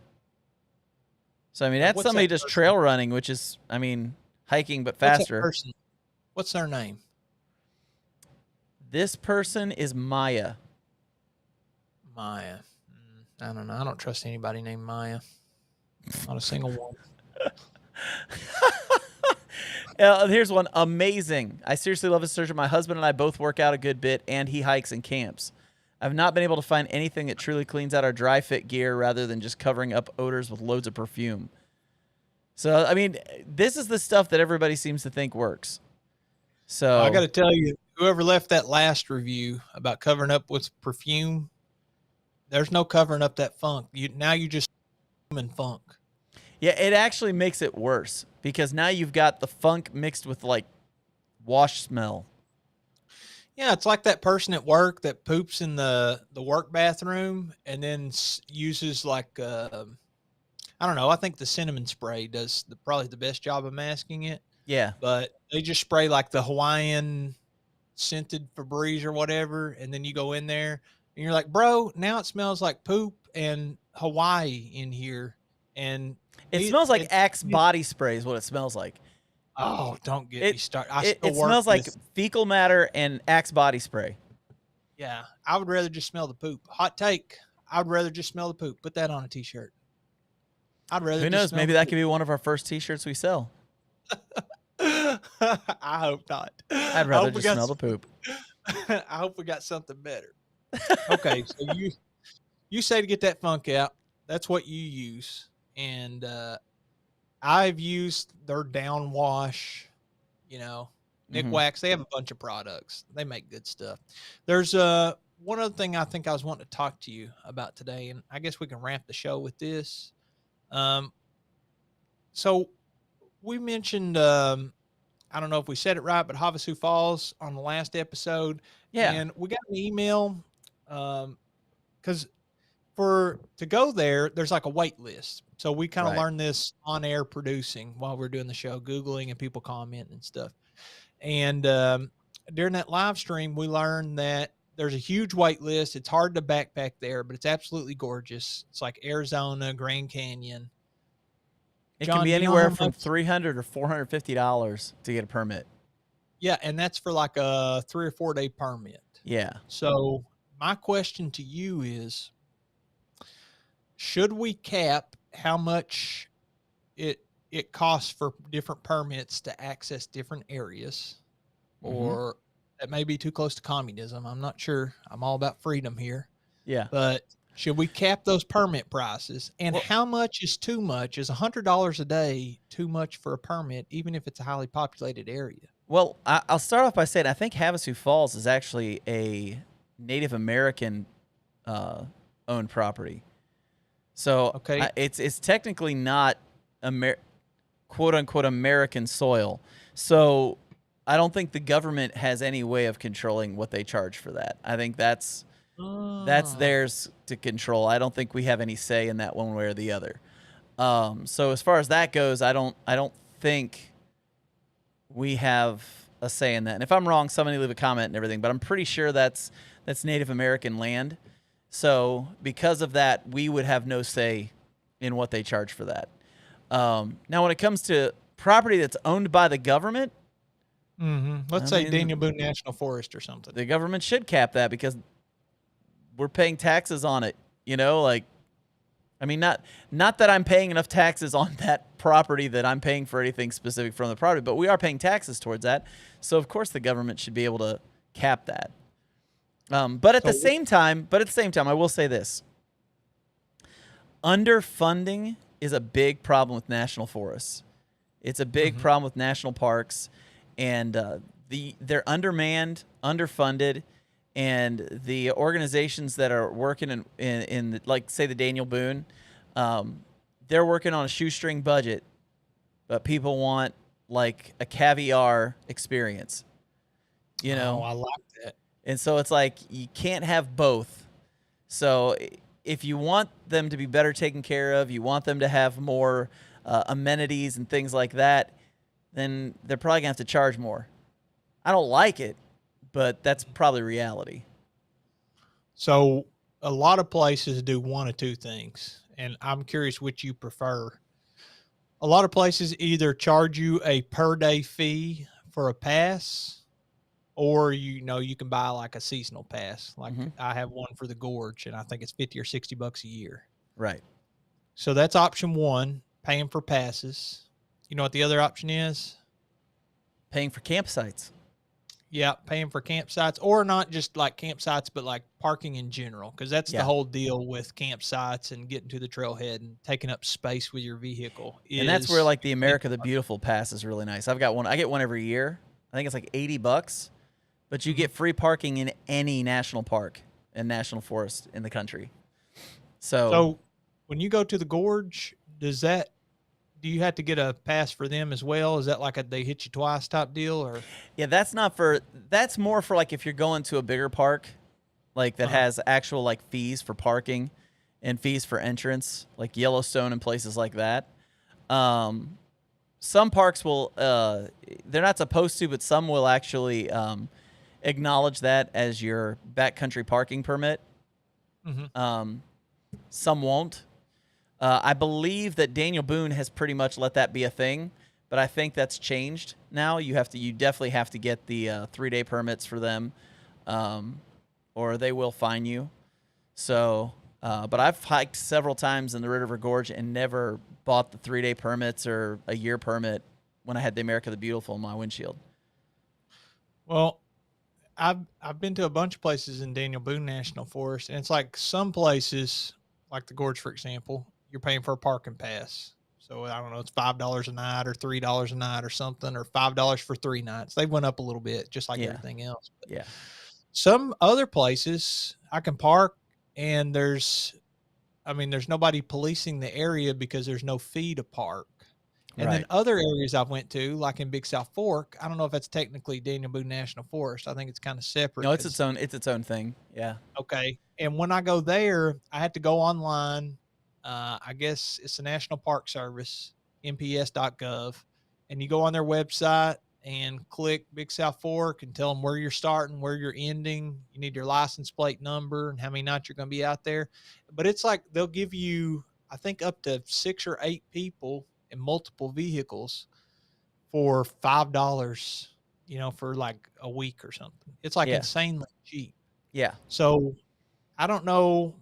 So, I mean, that's somebody who does trail running, which is, I mean, hiking but faster. What's their name? This person is Maya. Maya. I don't know. I don't trust anybody named Maya. Not a single one. Here's one. Amazing. I seriously love this surgery. My husband and I both work out a good bit, and he hikes and camps. I've not been able to find anything that truly cleans out our dry fit gear rather than just covering up odors with loads of perfume. So, I mean, this is the stuff that everybody seems to think works. So I got to tell you, whoever left that last review about covering up with perfume, there's no covering up that funk. Now you just and funk. Yeah, it actually makes it worse because now you've got the funk mixed with like wash smell. Yeah, it's like that person at work that poops in the work bathroom and then uses like I don't know. I think the cinnamon spray does probably the best job of masking it. Yeah, but they just spray like the Hawaiian scented Febreze or whatever, and then you go in there and you're like, bro, now it smells like poop and Hawaii in here, and it smells like Axe body spray is what it smells like. Oh, don't get me started. It smells like fecal matter and Axe body spray. Yeah, I would rather just smell the poop. Hot take. I would rather just smell the poop. Put that on a t-shirt. I'd rather. Who knows? Maybe that could be one of our first t-shirts we sell. I hope not. I'd rather just smell the poop. I hope we got something better. Okay, so you say to get that funk out, that's what you use. And I've used their down wash, Nick Wax. They have a bunch of products. They make good stuff. There's one other thing I think I was wanting to talk to you about today, and I guess we can wrap the show with this. So we mentioned, I don't know if we said it right, but Havasu Falls on the last episode. Yeah. And we got an email because to go there, there's like a wait list. So we kind of learned this on air producing while we're doing the show, Googling and people commenting and stuff. And during that live stream, we learned that there's a huge wait list. It's hard to backpack there, but it's absolutely gorgeous. It's like Arizona, Grand Canyon. It can be anywhere from $300 or $450 to get a permit. Yeah, and that's for like a 3 or 4 day permit. Yeah. So my question to you is, should we cap how much it costs for different permits to access different areas? Or it may be too close to communism. I'm not sure. I'm all about freedom here. Yeah. But should we cap those permit prices? And how much is too much? Is $100 a day too much for a permit, even if it's a highly populated area? Well, I'll start off by saying I think Havasu Falls is actually a Native American owned property. So it's technically not quote unquote American soil. So I don't think the government has any way of controlling what they charge for that. I think that's theirs to control. I don't think we have any say in that one way or the other. So as far as that goes, I don't think we have a say in that. And if I'm wrong, somebody leave a comment and everything, but I'm pretty sure that's Native American land. So because of that, we would have no say in what they charge for that. Now, when it comes to property that's owned by the government, let's say Daniel Boone National Forest or something, the government should cap that because we're paying taxes on it. Not that I'm paying enough taxes on that property that I'm paying for anything specific from the property, but we are paying taxes towards that. So of course the government should be able to cap that. But at the same time, I will say this: underfunding is a big problem with national forests. It's a big problem with national parks, and they're undermanned, underfunded, and the organizations that are working in like say the Daniel Boone, they're working on a shoestring budget, but people want like a caviar experience. I like that. And so it's like you can't have both. So if you want them to be better taken care of, you want them to have more amenities and things like that, then they're probably going to have to charge more. I don't like it, but that's probably reality. So a lot of places do one of two things, and I'm curious which you prefer. A lot of places either charge you a per day fee for a pass, or you can buy like a seasonal pass. Like I have one for the Gorge, and I think it's 50 or $60 a year. Right. So that's option one, paying for passes. You know what the other option is? Paying for campsites. Yeah, paying for campsites, or not just like campsites, but like parking in general, because that's the whole deal with campsites and getting to the trailhead and taking up space with your vehicle. And that's where like the America the Beautiful pass is really nice. I've got one. I get one every year. I think it's like $80, but you get free parking in any national park and national forest in the country. So when you go to the Gorge, do you have to get a pass for them as well? Is that like they hit you twice type deal, or? Yeah, that's more for like if you're going to a bigger park, like that has actual like fees for parking and fees for entrance, like Yellowstone and places like that. Some parks will, they're not supposed to, but some will actually acknowledge that as your backcountry parking permit. Some won't. I believe that Daniel Boone has pretty much let that be a thing, but I think that's changed now. You definitely have to get the 3-day permits for them, or they will fine you. So, but I've hiked several times in the Red River Gorge and never bought the 3-day permits or a year permit when I had the America the Beautiful in my windshield. Well, I've been to a bunch of places in Daniel Boone National Forest, and it's like some places, like the Gorge, for example, you're paying for a parking pass. So I don't know, it's $5 a night or $3 a night or something, or $5 for 3 nights. They went up a little bit, just like everything else. But some other places I can park, and there's nobody policing the area because there's no fee to park. And then other areas I've went to, like in Big South Fork, I don't know if that's technically Daniel Boone National Forest. I think it's kind of separate. No, it's its own thing. Yeah. Okay. And when I go there, I had to go online. I guess it's the National Park Service, nps.gov, and you go on their website and click Big South Fork and tell them where you're starting, where you're ending. You need your license plate number and how many nights you're going to be out there. But it's like they'll give you, I think, up to 6 or 8 people in multiple vehicles for $5, for like a week or something. It's like insanely cheap. Yeah. So I don't know.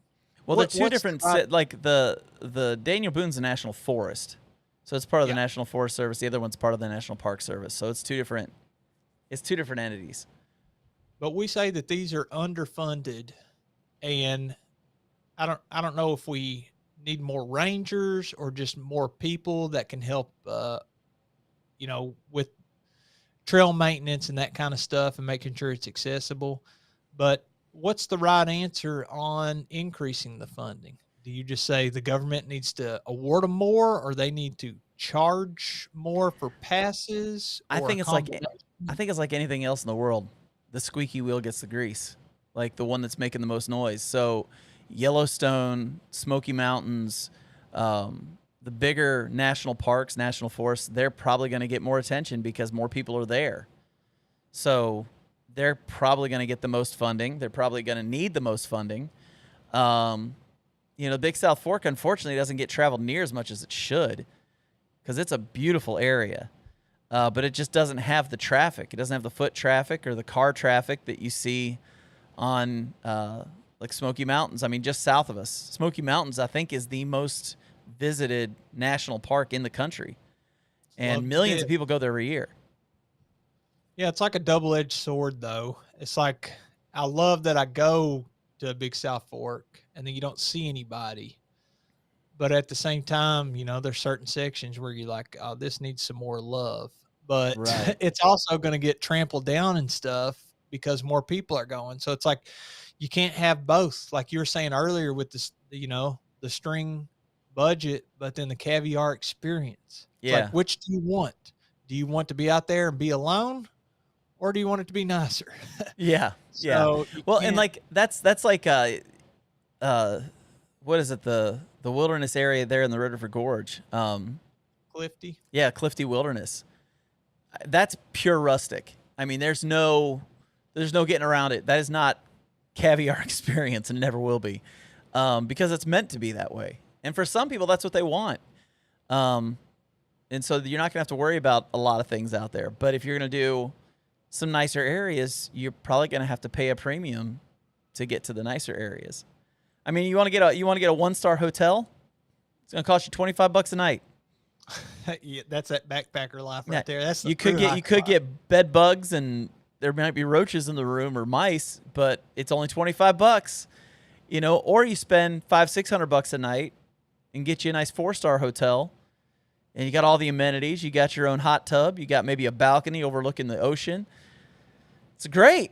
Well, they're two different. Like the Daniel Boone's a national forest, so it's part of the National Forest Service. The other one's part of the National Park Service. So it's two different. It's two different entities. But we say that these are underfunded, and I don't know if we need more rangers or just more people that can help. With trail maintenance and that kind of stuff, and making sure it's accessible. But what's the right answer on increasing the funding? Do you just say the government needs to award them more, or they need to charge more for passes? I think it's like anything else in the world. The squeaky wheel gets the grease, like the one that's making the most noise. So Yellowstone, Smoky Mountains, the bigger national parks, national forests, they're probably going to get more attention because more people are there. So they're probably going to get the most funding. They're probably going to need the most funding. Big South Fork, unfortunately, doesn't get traveled near as much as it should because it's a beautiful area. But it just doesn't have the traffic. It doesn't have the foot traffic or the car traffic that you see on like Smoky Mountains. I mean, just south of us. Smoky Mountains, I think, is the most visited national park in the country. And millions of people go there every year. Yeah, it's like a double-edged sword, though. It's like I love that I go to Big South Fork and then you don't see anybody. But at the same time, there's certain sections where you're like, oh, this needs some more love. But it's also going to get trampled down and stuff because more people are going. So it's like you can't have both. Like you were saying earlier with this, the string budget, but then the caviar experience. It's like, which do you want? Do you want to be out there and be alone? or do you want it to be nicer? Yeah, yeah. So you Well, and can't. like that's like what is it, the wilderness area there in the Rutherford Gorge? Clifty. Yeah, Clifty Wilderness. That's pure rustic. I mean, there's no getting around it. That is not caviar experience and never will be, because it's meant to be that way. And for some people, that's what they want. Um, and so you're not gonna have to worry about a lot of things out there. But if you're gonna do some nicer areas, you're probably gonna have to pay a premium to get to the nicer areas. I mean, you want to get a 1-star hotel? It's gonna cost you $25 a night. Yeah, that's that backpacker life right Yeah, there. That's the you could get bed bugs and there might be roaches in the room or mice, but it's only $25. You know, or you spend $500-600 a night and get you a nice 4-star hotel, and you got all the amenities. You got your own hot tub. You got maybe a balcony overlooking the ocean. It's great,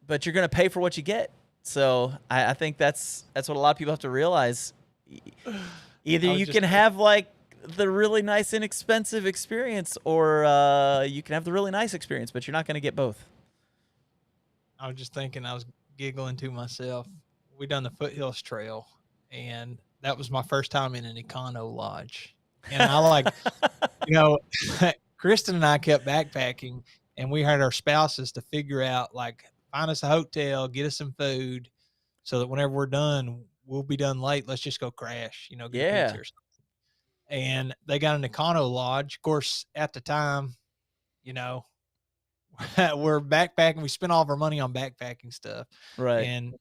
but you're gonna pay for what you get. So I think that's what a lot of people have to realize. Either you can have like the really nice inexpensive experience, or you can have the really nice experience, but you're not going to get both. I was just thinking, I was giggling to myself. We done the Foothills Trail, and that was my first time in an econo lodge. And I like, you know, Kristen and I kept backpacking, and we had our spouses to figure out, like, find us a hotel, get us some food, so that whenever we're done, we'll be done late. Let's just go crash, get a pizza or something. And they got an econo lodge. Of course, at the time, we're backpacking. We spent all of our money on backpacking stuff. Right. And,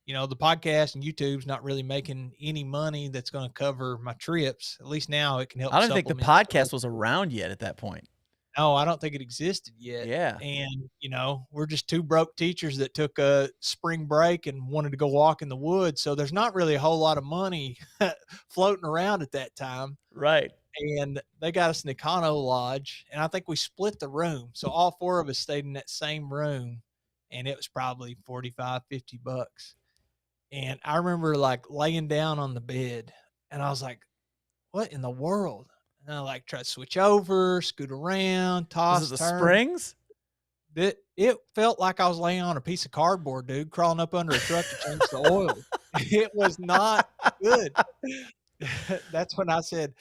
the podcast and YouTube's not really making any money that's going to cover my trips. At least now it can help. I don't think the podcast was around yet at that point. No, I don't think it existed yet. Yeah. And, we're just two broke teachers that took a spring break and wanted to go walk in the woods. So there's not really a whole lot of money floating around at that time. Right. And they got us an econo lodge, and I think we split the room. So all 4 of us stayed in that same room, and it was probably $45-50. And I remember like laying down on the bed, and I was like, what in the world? And I like tried to switch over, scoot around, toss, Was it the turn. springs? It felt like I was laying on a piece of cardboard, dude, crawling up under a truck to change the oil. It was not good. That's when I said,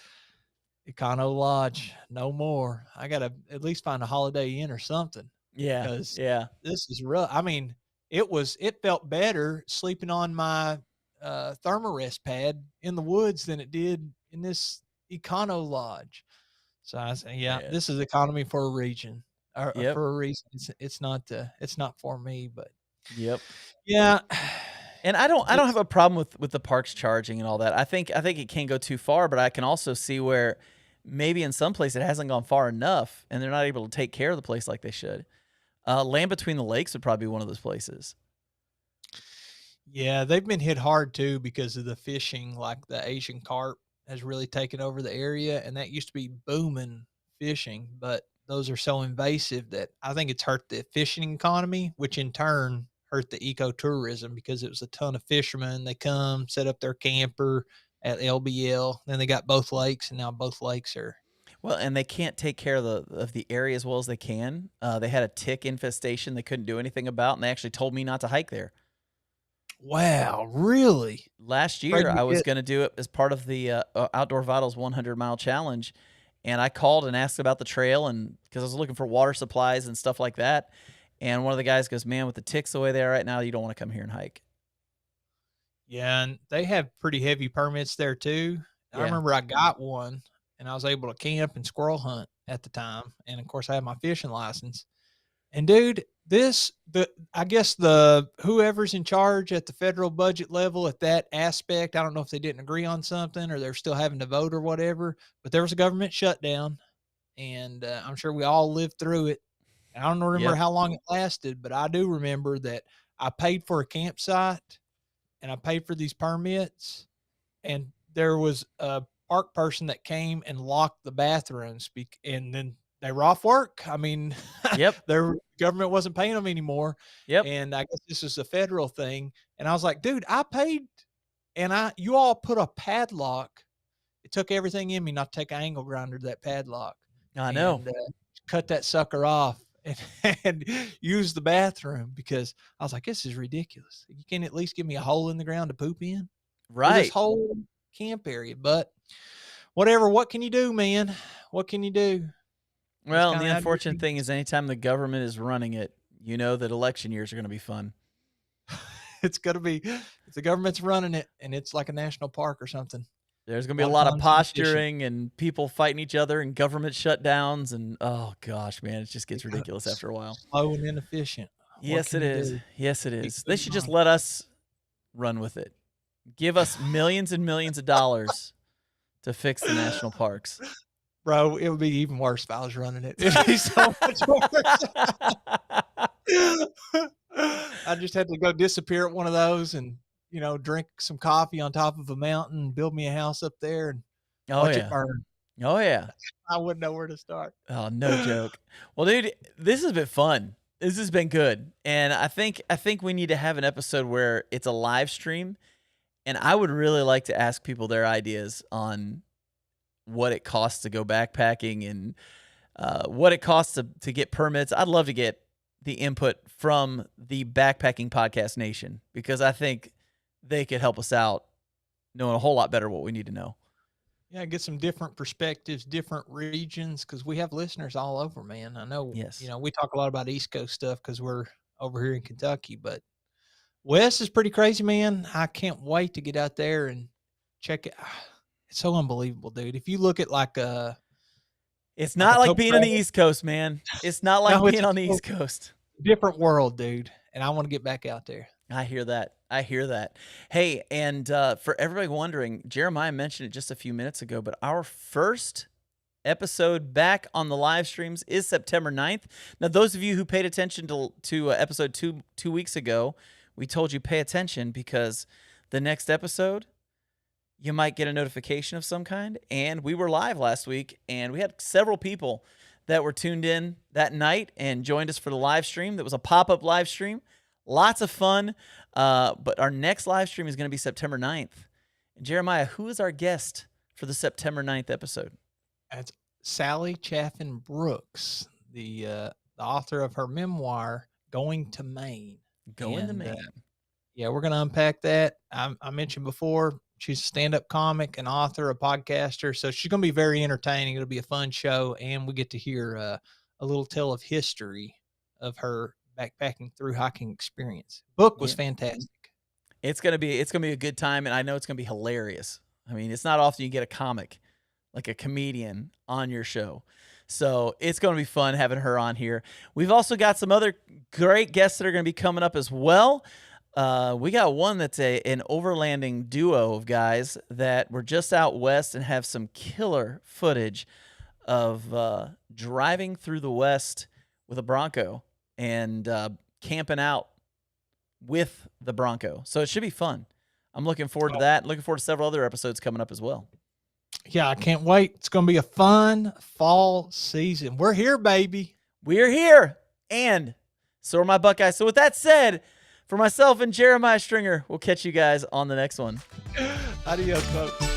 econo lodge, no more. I got to at least find a Holiday Inn or something. Yeah. Because yeah. This is rough. I mean, it felt better sleeping on my thermarest pad in the woods than it did in this econo lodge. So I said, this is economy for a region, or for a reason. It's not for me, but yeah. And I don't have a problem with the parks charging and all that. I think it can go too far, but I can also see where maybe in some place it hasn't gone far enough, and they're not able to take care of the place like they should. Land Between the Lakes would probably be one of those places. Yeah, they've been hit hard too because of the fishing. Like the Asian carp has really taken over the area, and that used to be booming fishing, but those are so invasive that I think it's hurt the fishing economy, which in turn hurt the ecotourism, because it was a ton of fishermen. They come, set up their camper at LBL. Then they got both lakes, and now both lakes are. Well, and they can't take care of the area as well as they can. They had a tick infestation they couldn't do anything about, and they actually told me not to hike there. Wow, really? Last year, I was going to do it as part of the Outdoor Vitals 100-mile challenge, and I called and asked about the trail, and because I was looking for water supplies and stuff like that. And one of the guys goes, man, with the ticks the way they are right now, you don't want to come here and hike. Yeah, and they have pretty heavy permits there too. Yeah. I remember I got one, and I was able to camp and squirrel hunt at the time. And of course I had my fishing license. And dude, I guess whoever's in charge at the federal budget level at that aspect, I don't know if they didn't agree on something or they're still having to vote or whatever, but there was a government shutdown, and I'm sure we all lived through it. I don't remember how long it lasted, but I do remember that I paid for a campsite and I paid for these permits, and there was a park person that came and locked the bathrooms, and then they were off work. I mean, their government wasn't paying them anymore. And I guess this is a federal thing. And I was like, dude, I paid, and you all put a padlock. It took everything in me not to take an angle grinder to that padlock. I know. And, cut that sucker off. and use the bathroom because I was like, this is ridiculous. You can't at least give me a hole in the ground to poop in. Right. This whole camp area. But whatever, what can you do, man? What can you do? Well, the unfortunate thing is anytime the government is running it, you know that election years are going to be fun. It's going to be, if the government's running it and it's like a national park or something. There's going to be a lot of posturing and people fighting each other and government shutdowns. And, oh, gosh, man, it just gets ridiculous after a while. Slow and inefficient. Yes, it is. Yes, it is. They should just let us run with it. Give us millions and millions of dollars to fix the national parks. Bro, it would be even worse if I was running it. It'd be so much worse. I just had to go disappear at one of those and, you know, drink some coffee on top of a mountain, build me a house up there, and watch it burn. Oh, yeah. I wouldn't know where to start. Oh, no joke. Well, dude, this has been fun. This has been good. And I think we need to have an episode where it's a live stream. And I would really like to ask people their ideas on what it costs to go backpacking and what it costs to get permits. I'd love to get the input from the Backpacking Podcast Nation because I think they could help us out knowing a whole lot better what we need to know. Yeah, get some different perspectives, different regions, because we have listeners all over, man. I know, yes. You know, we talk a lot about East Coast stuff because we're over here in Kentucky, but West is pretty crazy, man. I can't wait to get out there and check it. It's so unbelievable, dude. If you look at it's not like being on the East Coast, man. It's not like being on the East Coast. Different world, dude. And I want to get back out there. I hear that. Hey, and for everybody wondering, Jeremiah mentioned it just a few minutes ago, but our first episode back on the live streams is September 9th. Now, those of you who paid attention to episode 2 weeks ago, we told you pay attention because the next episode, you might get a notification of some kind. And we were live last week, and we had several people that were tuned in that night and joined us for the live stream. That was a pop-up live stream. Lots of fun. But our next live stream is going to be September 9th. And Jeremiah, who is our guest for the September 9th episode? It's Sally Chaffin Brooks, the author of her memoir, Going to Maine. Going to Maine. Yeah, we're going to unpack that. I mentioned before, she's a stand-up comic, an author, a podcaster. So she's going to be very entertaining. It'll be a fun show. And we get to hear a little tale of history of her backpacking through hiking experience. Book was fantastic. It's gonna be a good time, and I know it's gonna be hilarious. I mean, it's not often you get a comic, like a comedian, on your show. So it's gonna be fun having her on here. We've also got some other great guests that are gonna be coming up as well. We got one that's an overlanding duo of guys that were just out west and have some killer footage of driving through the West with a Bronco and camping out with the Bronco. So it should be fun. I'm looking forward to that. Looking forward to several other episodes coming up as well. Yeah, I can't wait. It's going to be a fun fall season. We're here, baby. We're here. And so are my Buckeyes. So with that said, for myself and Jeremiah Stringer, we'll catch you guys on the next one. Adios, folks.